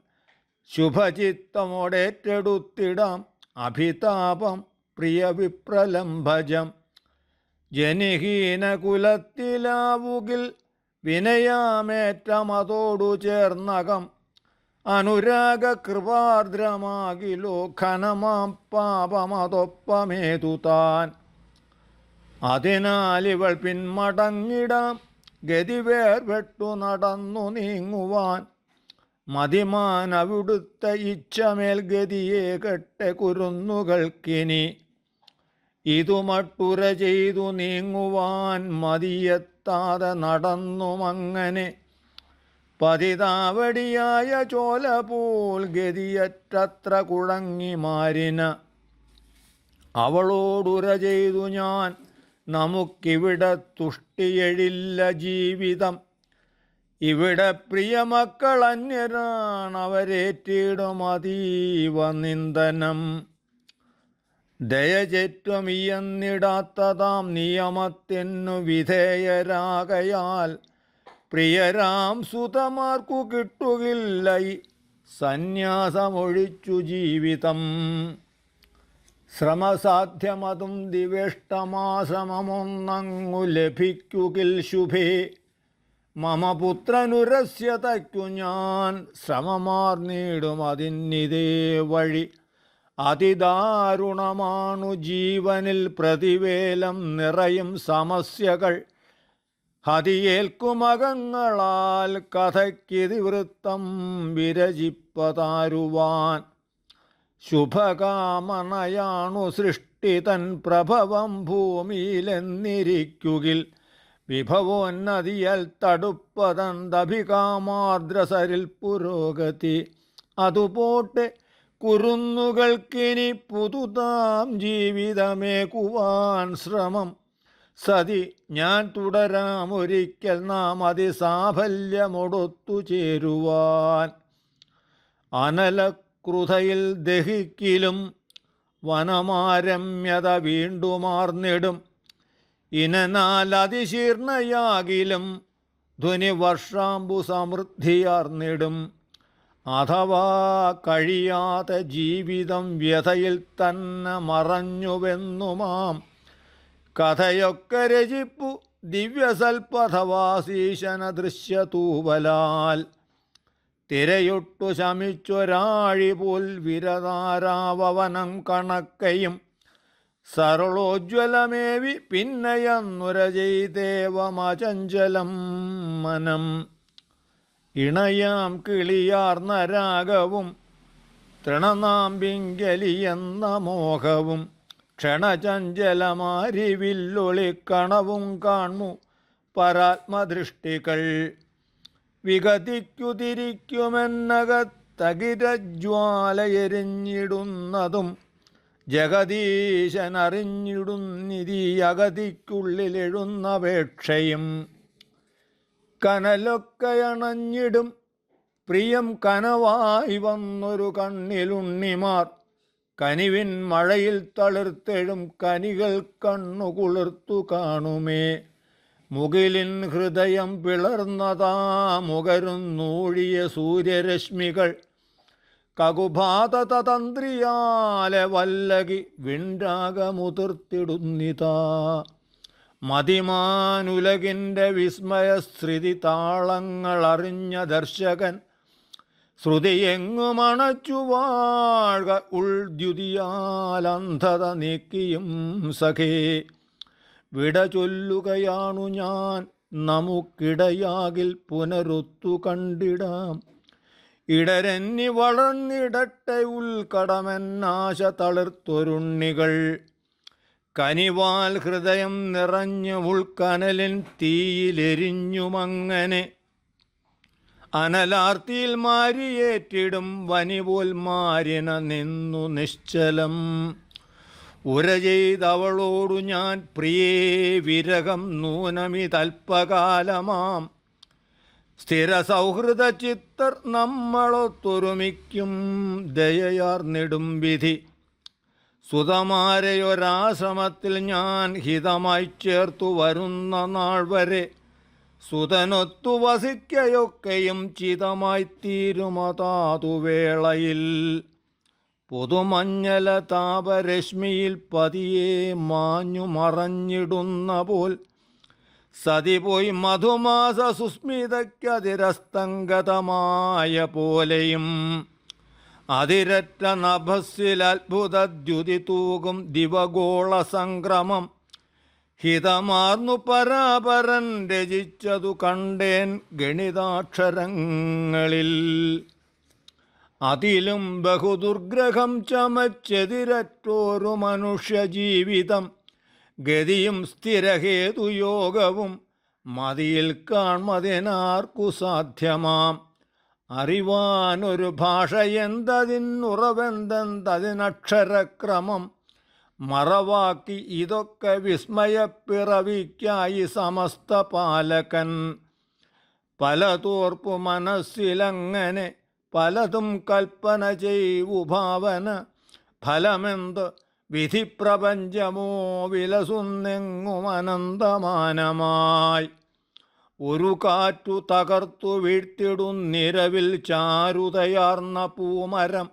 [SPEAKER 7] ശുഭചിത്തമോടേറ്റെടുത്തിടാം അഭിതാപം പ്രിയ വിപ്രലംഭജം. ജനിഹീന കുലത്തിലാവുകിൽ വിനയാമേറ്റമതോടു ചേർന്നകം. അനുരാഗ കൃപാർദ്രമാകിലോ ഘനമാം പാപമതൊപ്പമേതു താൻ. അതിനാലിവൾ പിന്മടങ്ങിടാം ഗതിവേർപെട്ടു നടന്നു നീങ്ങുവാൻ. മതിമാനവിടുത്ത ഇച്ഛമേൽ ഗതിയെ കെട്ടെ കുരുന്നുകൾക്കിനി. ഇതുമട്ടുര ചെയ്തു നീങ്ങുവാൻ മതിയെത്താതെ നടന്നുമങ്ങനെ. പതിതാവടിയായ ചോല പോൽ ഗതിയറ്റത്ര കുഴങ്ങി മാരിന. അവളോടുര ചെയ്തു ഞാൻ, നമുക്കിവിടെ തുഷ്ടിയെഴില്ല ജീവിതം. ഇവിടെ പ്രിയമക്കൾ അന്യരാണവരേറ്റിടും അതീവ നിന്ദനം. ദയചെറ്റുമിയെന്നിടാത്തതാം നിയമത്തിനു വിധേയരാകയാൽ പ്രിയരാം സുതമാർക്കു കിട്ടുകില്ല ഈ സന്യാസമൊഴിച്ചു ജീവിതം. ശ്രമസാധ്യമതും ദിവേഷ്ടമാശ്രമമൊന്നങ്ങു ലഭിക്കുകിൽ ശുഭേ. മമ പുത്രനുരസ്യതയ്ക്കു ഞാൻ ശ്രമമാർന്നിടും അതിന്നിതേ വഴി. അതിദാരുണമാണു ജീവനിൽ പ്രതിവേലം നിറയും സമസ്യകൾ. ഹതിയേൽക്കുമകങ്ങളാൽ കഥയ്ക്കിതിവൃത്തം വിരചിപ്പതാരുവാൻ. ശുഭകാമനയാണു സൃഷ്ടിതൻ പ്രഭവം ഭൂമിയിലെന്നിരിക്കുകിൽ. വിഭവോന്നതിയൽ തടുപ്പതന്തഭികാമാർദ്രസരിൽ പുരോഗതി. അതുപോട്ടെ കുരുന്നുകൾക്കിനി പുതുതാം ജീവിതമേകുവാൻ ശ്രമം. സതി ഞാൻ തുടരാം ഒരിക്കൽ നാം അതിസാഫല്യമൊടൊത്തു ചേരുവാൻ. അനലക്രുതയിൽ ദഹിക്കിലും വനമാരമ്യത വീണ്ടുമാർന്നിടും. ഇനനാൽ അതിശീർണയാകിലും ധ്വനിവർഷാംബു സമൃദ്ധിയാർന്നിടും. അഥവാ കഴിയാതെ ജീവിതം വ്യഥയിൽ തന്നെ മറഞ്ഞുവെന്നുമാം കഥയൊക്കെ രചിപ്പു ദിവ്യസൽപഥവാസീശന ദൃശ്യതൂവലാൽ. തിരയൊട്ടു ശമിച്ചൊരാഴി പോൽ വിരതാരാവവനം കണക്കയും സരളോജ്വലമേവി പിന്നയന്നുര ചെയ്തേവമചഞ്ചലം മനം. ഇണയാം കിളിയാർന്ന രാഗവും തൃണനാമ്പിങ്കലിയെന്ന മോഹവും ക്ഷണചഞ്ചലമാരിവില്ലൊളിക്കണവും കാൺമു പരാത്മദൃഷ്ടികൾ. വിഗതിക്കുതിരിക്കുമെന്നകത്തകിരജ്വാലയെരിഞ്ഞിടുന്നതും ജഗദീശനറിഞ്ഞിടുന്നിതീ അഗതിക്കുള്ളിലെഴുന്നപേക്ഷയും. കനലൊക്കെയണഞ്ഞിടും പ്രിയം കനവായി വന്നൊരു കണ്ണിലുണ്ണിമാർ. കനിവിൻ മഴയിൽ തളിർത്തെഴും കനികൾ കണ്ണു കുളിർത്തു കാണുമേ. മുകിലിൻ ഹൃദയം പിളർന്നതാ മുകരുന്നൂഴിയ സൂര്യരശ്മികൾ. കകുഭാതതന്ത്രിയാലെ വല്ലകി വിണ്ടാകമുതിർത്തിടുന്നിതാ. മതിമാനുലകിൻ്റെ വിസ്മയശ്രുതി താളങ്ങളറിഞ്ഞ ദർശകൻ ശ്രുതിയെങ്ങുമണച്ചു വാഴ്ക ഉൾദ്യുതിയാലന്ധത നീക്കിയും സഖേ. വിട ചൊല്ലുകയാണു ഞാൻ, നമുക്കിടയാകിൽ പുനരൊത്തു കണ്ടിടാം. ഇടരെന്നി വളർന്നിടട്ടെ ഉൾക്കടമെന്നാശ തളിർത്തൊരുണ്ണികൾ. കനിവാൽ ഹൃദയം നിറഞ്ഞു ഉൾക്കനലിൻ തീയിലെരിഞ്ഞുമങ്ങനെ. അനലാർത്തിയിൽ മാരിയേറ്റിടും വനിപോൽ മാരിന നിന്നു നിശ്ചലം. ഉര ചെയ്തവളോടു ഞാൻ പ്രിയേ വിരകം നൂനമിതൽപ്പകാലമാം. സ്ഥിര സൗഹൃദ ചിത്തർ നമ്മളൊത്തൊരുമിക്കും ദയയാർന്നിടും വിധി. സുതമാരെയൊരാശ്രമത്തിൽ ഞാൻ ഹിതമായി ചേർത്തു വരുന്ന നാൾ വരെ സുതനൊത്തു വസിക്കയൊക്കെയും ചിതമായി തീരുമതാതുവേളയിൽ. പുതുമഞ്ഞല താപരശ്മിയിൽ പതിയെ മാഞ്ഞു മറഞ്ഞിടുന്ന പോൽ സതി പോയി മധുമാസ സുസ്മിതയ്ക്കതിരസ്തംഗതമായ പോലെയും. അതിരറ്റ നഭസ്സിൽ അത്ഭുതദ്യുതി തൂകും ദിവഗോള സംക്രമം. ഹിതമാർന്നു പരാപരൻ രചിച്ചതു കണ്ടേൻ ഗണിതാക്ഷരങ്ങളിൽ. അതിലും ബഹുദുർഗ്രഹം ചമച്ചെതിരറ്റോരു മനുഷ്യജീവിതം. ഗതിയും സ്ഥിരഹേതുയോഗവും മതിയിൽ കാൺമതിനാർക്കു സാധ്യമാം. അറിവാനൊരു ഭാഷയെന്തതിനുറവെന്തെന്തതിനക്ഷരക്രമം. മറവാക്കി ഇതൊക്കെ വിസ്മയപ്പിറവിക്കായി സമസ്ത പാലകൻ. പലതോർപ്പു മനസ്സിലങ്ങനെ പലതും കൽപ്പന ചെയ്വു ഭാവന. ഫലമെന്ത് വിധിപ്രപഞ്ചമോ വിലസുന്നെങ്ങും അനന്തമാനമായി. ഒരു കാറ്റു തകർത്തു വീഴ്ത്തിടുന്നിരവിൽ ചാരുതയാർന്ന പൂമരം,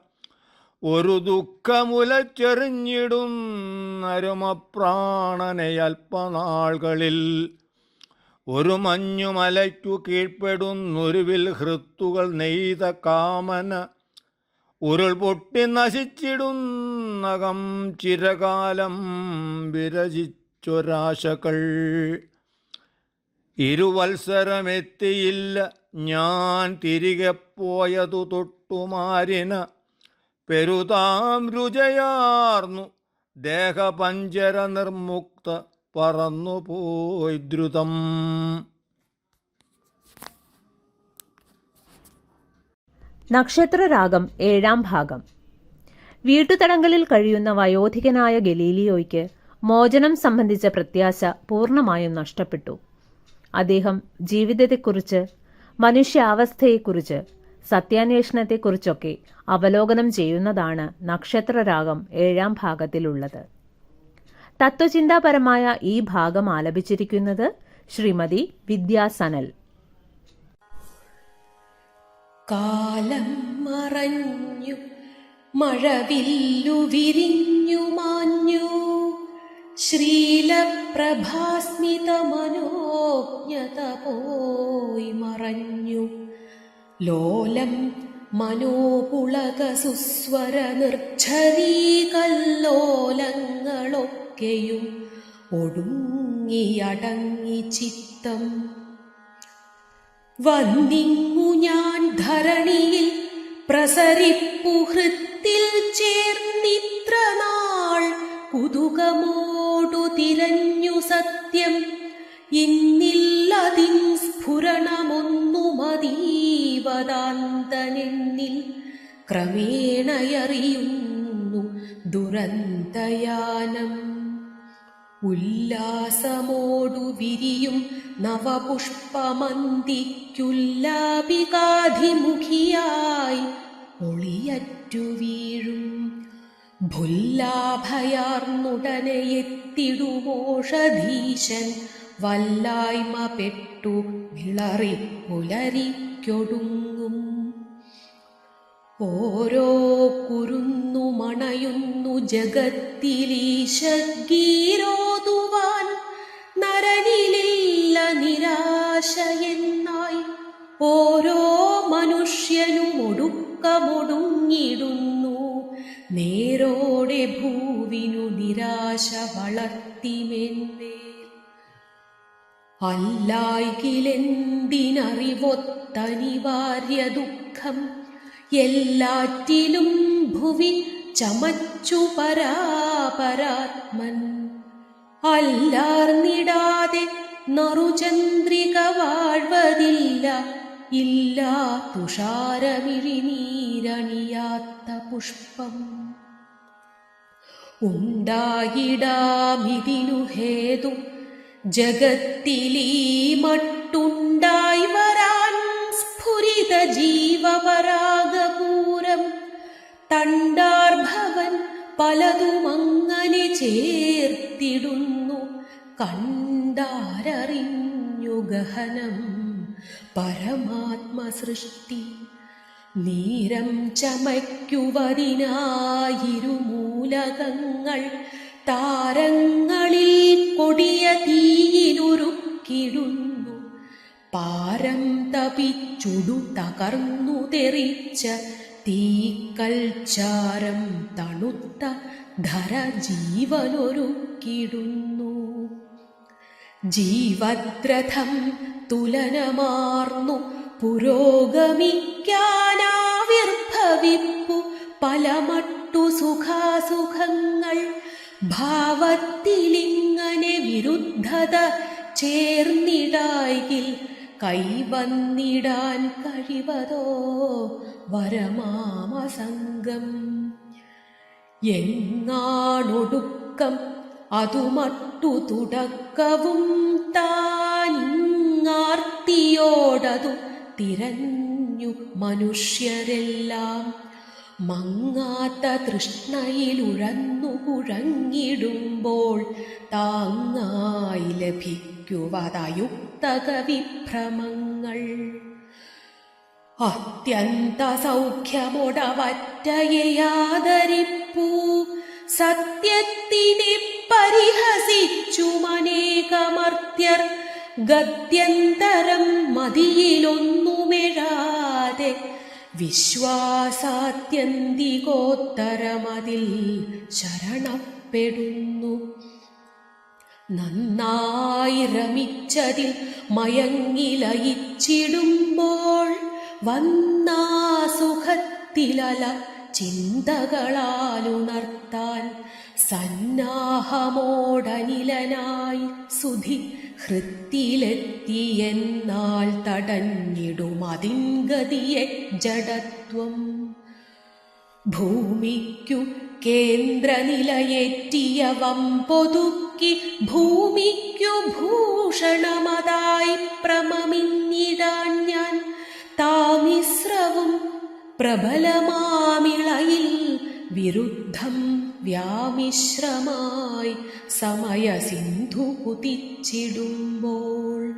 [SPEAKER 7] ഒരു ദുഃഖമുലച്ചെറിഞ്ഞിടുന്നരുമപ്രാണനെ അല്പനാളുകളിൽ. ഒരു മഞ്ഞുമലയ്ക്കു കീഴ്പ്പെടുന്നൊരുവിൽ ഹൃത്തുകൾ നെയ്ത കാമന, ഉരുൾ പൊട്ടി നശിച്ചിടുന്നകം ചിരകാലം വിരചിച്ചൊരാശകൾ. ഇരുവത്സരമെത്തിയില്ല ഞാൻ തിരികെ പോയതു തൊട്ടുമാരിന, പെരുതാം രുചയാർന്നു ദേഹപഞ്ചര നിർമുക്ത പറന്നുപോയി ദ്രുതം.
[SPEAKER 1] നക്ഷത്രരാഗം 7-ാം ഭാഗം. വീട്ടുതടങ്കലിൽ കഴിയുന്ന വയോധികനായ ഗലീലിയോയ്ക്ക് മോചനം സംബന്ധിച്ച പ്രത്യാശ പൂർണ്ണമായും നഷ്ടപ്പെട്ടു. അദ്ദേഹം ജീവിതത്തെക്കുറിച്ച്, മനുഷ്യാവസ്ഥയെക്കുറിച്ച്, സത്യാന്വേഷണത്തെക്കുറിച്ചൊക്കെ അവലോകനം ചെയ്യുന്നതാണ് നക്ഷത്രരാഗം 7-ാം ഭാഗത്തിലുള്ളത്. തത്വചിന്താപരമായ ഈ ഭാഗം ആലപിച്ചിരിക്കുന്നത് ശ്രീമതി വിദ്യാ സനൽ.
[SPEAKER 2] കാലം മറഞ്ഞു, മഴവില്ലു വിരിഞ്ഞു മാഞ്ഞു, ശ്രീലപ്രഭാസ്മിത മനോജ്ഞത പോയി മറഞ്ഞു. ലോലം മനോപുളക സുസ്വര നിർജ്ജരീകല്ലോലങ്ങളൊക്കെയും ഒടുങ്ങിയടങ്ങി ചിത്തം. വന്നിങ്ങു ഞാൻ ധരണിയിൽ പ്രസരിപ്പു ഹൃത്തിൽ ചേർന്നിത്ര നാൾ, കുതുകമോടു തിരഞ്ഞു സത്യം. ഇന്നില്ലതിൻ സ്ഫുരണമൊന്നുമതീവദാന്തനെന്നിൽ ക്രമേണയറിയുന്നു ദുരന്തയാനം. ഉല്ലാസമോടു വിരിയും നവപുഷ്പമന്തിക്കുല്ലാപികാധിമുഖിയായി ഒളിയറ്റു വീഴും. ഭുല്ലാഭയാർന്നുടനെ എത്തിടുമോഷധീശൻ, വല്ലായ്മ പെട്ടു വിളറിപ്പുലരിക്കൊടുങ്ങും. ഓരോ കുരുന്നു മണയുന്നു ജഗത്തിലീശഗീരോതുവാൻ, നരനിലില്ല നിരാശയെന്നായി. ഓരോ മനുഷ്യനും ഒടുക്കമൊടുങ്ങിടുന്നു, നേരോടെ ഭൂവിനു നിരാശ വളർത്തിമേന്മേൽ. അല്ലായ്കിലെന്തിനറിവൊത്തനിവാര്യ ദുഃഖം, എല്ലാറ്റിലും ഭുവി ചമച്ചു പരാപരാത്മൻ. അല്ലാർന്നിടാതെ നറുചന്ദ്രിക വാഴ്വതില്ല, ഇല്ല തുഷാരമിഴിനീരണിയാത്ത പുഷ്പം. ഉണ്ടായിടാമിതിനു ഹേതു ജഗത്തിലീ മട്ടുണ്ടായി വരാൻ, സ്ഫുരിത ജീവപരാഗപൂരം. തണ്ടാർഭവൻ പലതുമങ്ങനെ ചേർത്തിടുന്നു, കണ്ടാരറിഞ്ഞു ഗഹനം പരമാത്മസൃഷ്ടി. നീരം ചമയ്ക്കുവതിനായിരുമൂലകങ്ങൾ, താരങ്ങളിൽ കൊടിയ തീയിലുരുക്കിടുന്നു. പാരം തപിച്ചുടു തകർന്നു തെറിച്ച തീക്കൽച്ചാരം തണുത്ത ധര ജീവനൊരുക്കിടുന്നു. ജീവദ്രഥം തുലനമാർന്നു പുരോഗമിക്കാനാവിർഭവിപ്പു പലമട്ടു സുഖാസുഖങ്ങൾ. ഭാവത്തിലിങ്ങനെ വിരുദ്ധത ചേർന്നിടായിൽ, കൈവന്നിടാൻ കഴിവതോ വരമാമസംഗം. എങ്ങാണൊടുക്കം അതുമട്ടു തുടക്കവും താനിങ്ങാർത്തിയോടതു തിരഞ്ഞു മനുഷ്യരെല്ലാം. മങ്ങാത്ത തൃഷ്ണയിലുഴന്നു കുഴങ്ങിടുമ്പോൾ താങ്ങായി ലഭിക്കും വിഭ്രമങ്ങൾ. അത്യന്ത സൗഖ്യമൊടവറ്റയാദരിപ്പൂ സത്യത്തിനെ പരിഹസിച്ചുമനേകമർത്യർ ഗത്യന്തരം മതിയിലൊന്നുമെഴാതെ വിശ്വാസാത്യന്തികോത്തരമതിൽ ശരണപ്പെടുന്നു. നന്നായി രമിച്ചതിൽ മയങ്ങിലയിച്ചിടുമ്പോൾ വന്നാ സുഖത്തിലല ചിന്തകളാലുണർത്താൻ സന്നാഹമോടനിലനായി സുധി ഹൃത്തിലെത്തിയെന്നാൽ തടഞ്ഞിടുമതിൻ ഗതിയെ ജഡത്വം. ഭൂമിക്കു കേന്ദ്രനിലയേറ്റിയ വമ്പൊതുക്കി ഭൂമിക്കു ഭൂഷണമതായി പ്രമമിന്നിടാൻ ഞാൻ താമിശ്രവും പ്രബലമാമിളയിൽ വിരുദ്ധം വ്യാമിശ്രമായി സമയസിന്ധു കുതിച്ചിടുമ്പോൾ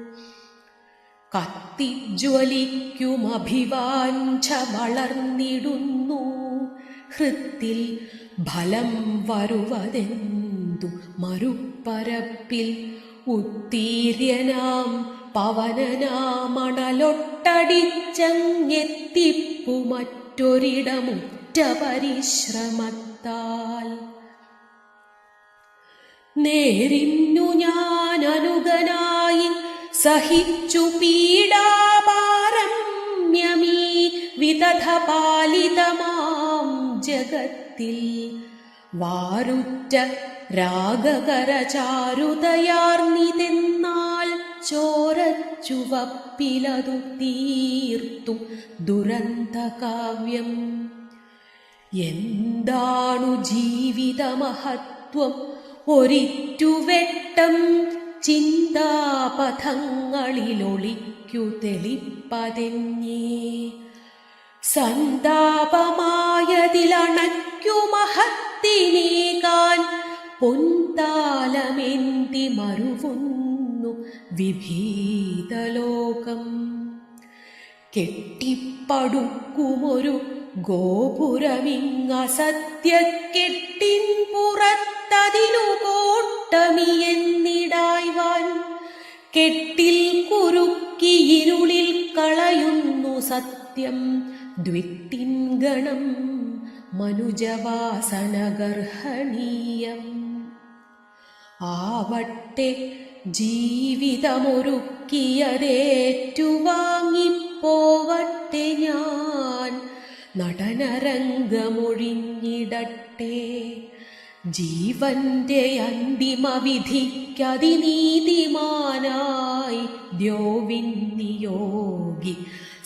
[SPEAKER 2] കത്തിജ്വലിക്കുമഭിവാഞ്ച വളർന്നിടുന്നു ഹൃത്തിൽ ഫലം വരുവതെന്തു മരുപ്പരപ്പിൽ ഉത്തീര്യനാം പവനനാമണലൊട്ടടിച്ചങ്ങെത്തിപ്പു മറ്റൊരിടമുറ്റ പരിശ്രമത്താൽ. നേരിന്നു ഞാൻ അനുഗനായി സഹിച്ചു പീഡാപാരമ്യമീ വിദധ പാലിതമാം ജഗത്തിൽ വാരുറ്റ രാഗകരചാരുതയാർന്നിതെന്നാൽ ചോരച്ചുവപ്പിലതു തീർത്തു ദുരന്തകാവ്യം. എന്താണു ജീവിതമഹത്വം ഒരിറ്റുവെട്ടം ചിന്താപഥങ്ങളിലൊളിക്കു തെളിപ്പതെന്നേ. സന്താപമായതിലണയ്ക്കു മഹത്തിനേകാൻ പൊൻതാലമേന്തി മരുവുന്നു വിഭീതലോകം. കെട്ടിപ്പടുക്കുമൊരു ഗോപുരമിങ്ങസത്യക്കെട്ടിൻ പുറത്തതിനു കോട്ടമിയെന്നിടായ്വാൻ കെട്ടിൽ കുരുക്കി ഇരുളിൽ കളയുന്നു സത്യം ദ്വിത്തിൻ ഗണം മനുജവാസനഗർഹണീയം. ആവട്ടെ ജീവിതമൊരുക്കിയതേറ്റുവാങ്ങിപ്പോവട്ടെ ഞാൻ നടനരംഗമൊഴിഞ്ഞിടട്ടെ. ജീവന്റെ അന്തിമവിധിക്കതിനീതിമാനായി ദ്യോവിന്നിയോഗി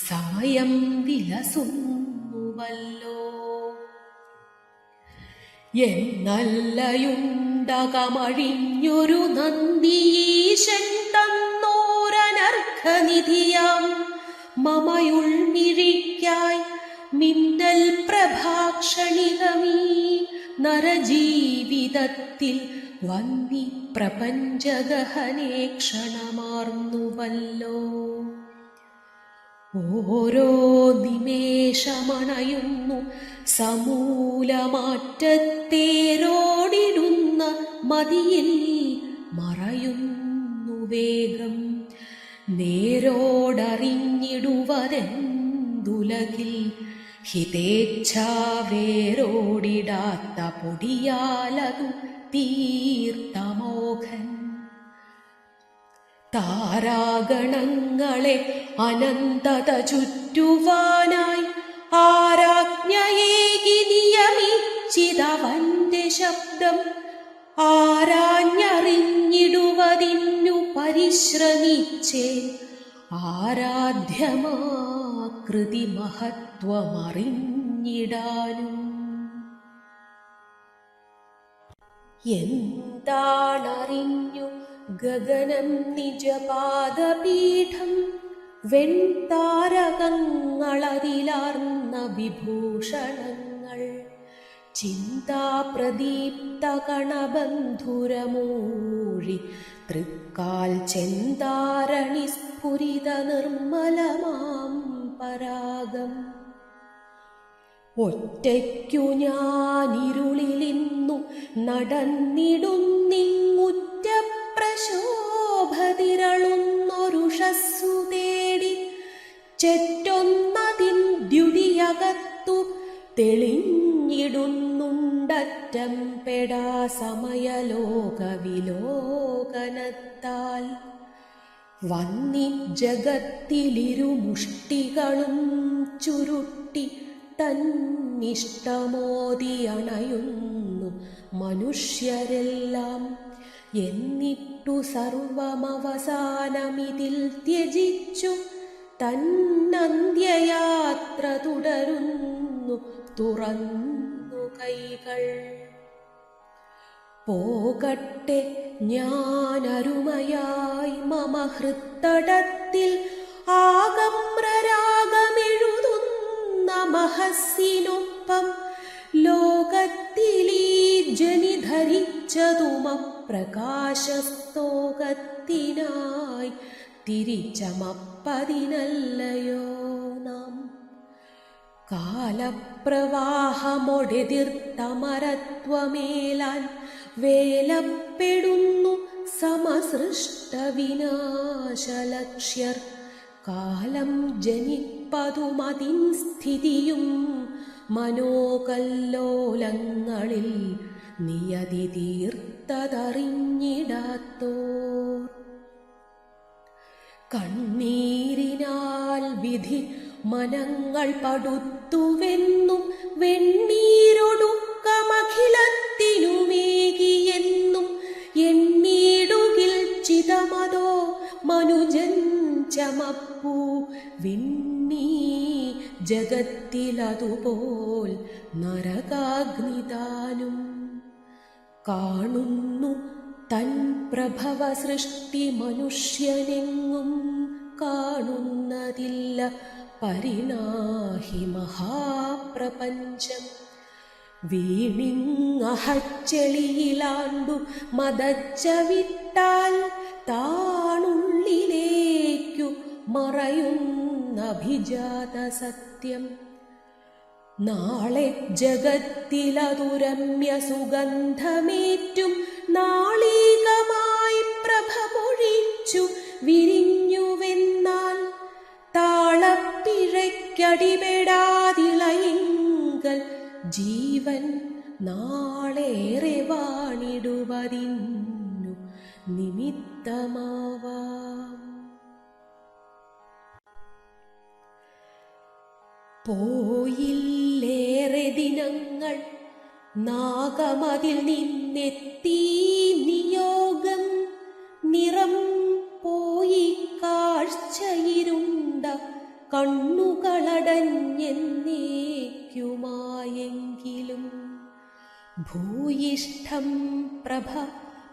[SPEAKER 2] സമയം വിലസുന്നുവല്ലോ. എന്നല്ലയുണ്ടകമഴിഞ്ഞൊരു നന്ദീശൻ തന്നോരനർഘനിധിയാം മമയുൾമിഴിക്കായി മിന്നൽ പ്രഭാക്ഷണികമീ നരജീവിതത്തിൽ വന്നി പ്രപഞ്ചഗഹനേ ക്ഷണമാർന്നുവല്ലോ. ഓരോ നിമേഷമണയുന്നു സമൂലമാറ്റത്തേരോടിടുന്ന മതിയിൽ മറയുന്നു വേഗം. നേരോടറിഞ്ഞിടുവതെന്തുലകിൽ ഹിതേച്ഛാവേരോടിടാത്ത പൊടിയാലതു തീർത്തമോഘൻ. താരാഗണങ്ങളെ അനന്തത ചുറ്റുവാനായി ആരാജ്ഞയേകി നിയമിച്ചിതവന്റെ ശബ്ദം ആരാഞ്ഞറിഞ്ഞിടുവതിന്നു പരിശ്രമിച്ചേ. ആരാധ്യമാകൃതി മഹത്വമറിഞ്ഞിടാനും എന്താണറിഞ്ഞു ഗഗനം നിജപാദപീഠം വെൺതാരകങ്ങളതിലാർന്ന വിഭൂഷണങ്ങൾ ചിന്താപ്രദീപ്തകണബന്ധുരമൂഴി തൃക്കാൽ ചെന്താരണി സ്ഫുരിത നിർമ്മലമാം പരാഗം. ഒറ്റയ്ക്കു ഞാനിരുളിലിന്നു നടന്നിടുന്നിങ്ങുറ്റ പ്രശോഭതിരളുന്നൊരുഷസ്സു തേടി ചെറ്റൊന്നതിൻ ദ്യുതിയകത്തു തെളിഞ്ഞിടുന്നുണ്ടറ്റം പെടാ സമയലോകവിലോകനത്താൽ. വന്നി ജഗത്തിലിരുമുഷ്ടികളും ചുരുട്ടി തന്നിഷ്ടമോദി അണയുന്നു മനുഷ്യരെല്ലാം. എന്നിട്ടു സർവമവസാനമിതിൽ ത്യജിച്ചു തന്നന്ത്യയാത്ര തുടരുന്നു തുറന്നു കൈകൾ. പോകട്ടെ ഞാനരുമയായി മമ ഹൃത്തടത്തിൽ ആഗമ്രരാഗമെഴുതുന്ന മഹസ്സിനൊപ്പം. ലോകത്തിലീ ജനി ധരിച്ചതുമപ്രകാശസ്തോകത്തിനായി തിരിച്ചമപ്പതിനല്ലയോ നാം. കാലപ്രവാഹമൊടെതിർത്തമരത്വമേലാൻ വേലപ്പെടുന്നു സമസൃഷ്ടവിനാശലക്ഷ്യർ. കാലം ജനിപ്പതുമതിൻ സ്ഥിതിയും മനോകല്ലോലങ്ങളിൽ നിയതി തീർത്തതറിഞ്ഞിടാത്തോർ. കണ്ണീരിനാൽ വിധി മനങ്ങൾ പടുത്തുവെന്നും വെണ്ണീരൊടുക്കമഖിലത്തിനുമേകിയെന്നും എണ്ണീടുകിൽ ചിതമതോ മനുജൻ ചമപ്പൂ വിണ്ണീ ജഗത്തിലതുപോൽ നരകാഗ്നിതാനും. കാണുന്നു തൻ പ്രഭവ സൃഷ്ടി മനുഷ്യനെങ്ങും കാണുന്നതില്ല പരിണാഹി മഹാപ്രപഞ്ചം. വീണിങ്ങഹച്ചെളിയിലാണ്ടു മതച്ച വിട്ടാൽ താണുള്ളിലേക്കു മറയുന്നഭിജാത സത്യം. നാളെ ജഗത്തിലതുരമ്യ സുഗന്ധമേറ്റും നാളീകമായി പ്രഭമൊഴിച്ചു വിരിഞ്ഞുവെന്നാൽ താളപ്പിഴയ്ക്കടിപെടാതിളയിങ്കൽ ജീവൻ നാളേറെ വാണിടുവതിന്നു നിമിത്തമാവാം. പോയില്ലേറെ ദിനങ്ങൾ നാഗമതിൽ നിന്നെത്തി നിയോഗം. നിറം പോയി കാഴ്ചയിരുണ്ട കണ്ണുകളടഞ്ഞെന്നേക്കുമായെങ്കിലും ഭൂയിഷ്ഠം പ്രഭ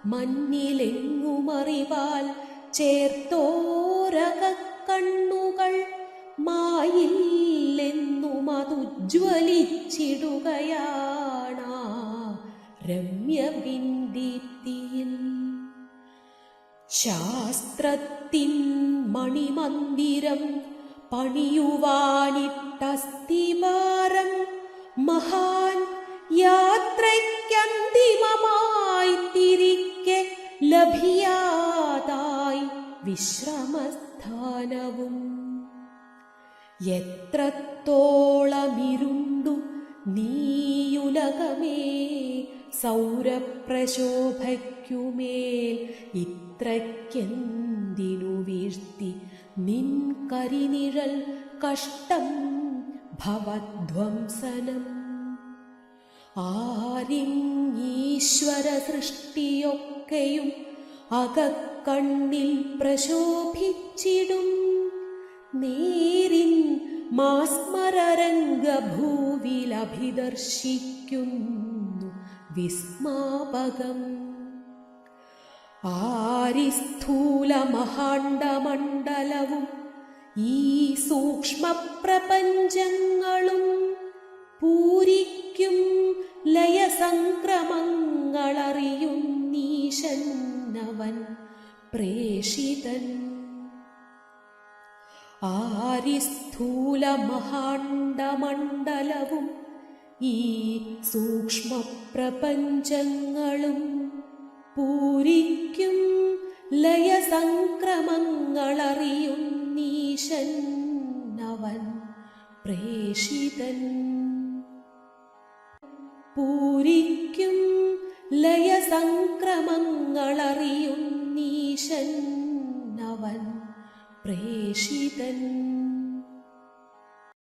[SPEAKER 2] മഞ്ഞിലെങ്ങുമറിവാൽ ചേർത്തോരകക്കണ്ണുകൾ മായില്ലെന്നുമതുജ്വലിച്ചിടുകയാണാ രമ്യബിന്ദീപ്തിയിൽ. ശാസ്ത്രത്തിൻ മണിമന്ദിരം പണിയുവാനിട്ടസ്തിവാരം മഹാൻ യാത്രയ്ക്കന്തിമമായി തിരികെ ലഭിയാതായി വിശ്രമസ്ഥാനവും. എത്രത്തോളമിരുണ്ടു നീയുലകമേ സൗരപ്രശോഭയ്ക്കുമേൽ ഇത്രയ്ക്കെന്തിനു വീഴ്ത്തി നിൻ കരിനിഴൽ കഷ്ടം ഭവധ്വംസനം. ആരിങ്ങീശ്വര സൃഷ്ടിയൊക്കെയും അകക്കണ്ണിൽ പ്രശോഭിച്ചിടും. നേരിൻ മാസ്മരരംഗഭൂവിലഭിദർശിക്കുന്നു വിസ്മാപകം. ആരിസ്ഥൂല മഹാണ്ഡമണ്ഡലവും ഈ സൂക്ഷ്മപ്രപഞ്ചങ്ങളും പൂരിക്കും പ്രേഷിതൻ ആരിസ്ഥൂലമഹാണ്ഡമണ്ഡലവും ഈ സൂക്ഷ്മപ്രപഞ്ചങ്ങളും പൂരിക്കും ലയസംക്രമങ്ങളറിയുന്നീശൻ അവൻ പ്രേഷിതൻ പൂരിക്കും ലയസംക്രമങ്ങളറിയുന്നീശൻ അവൻ പ്രേഷിതൻ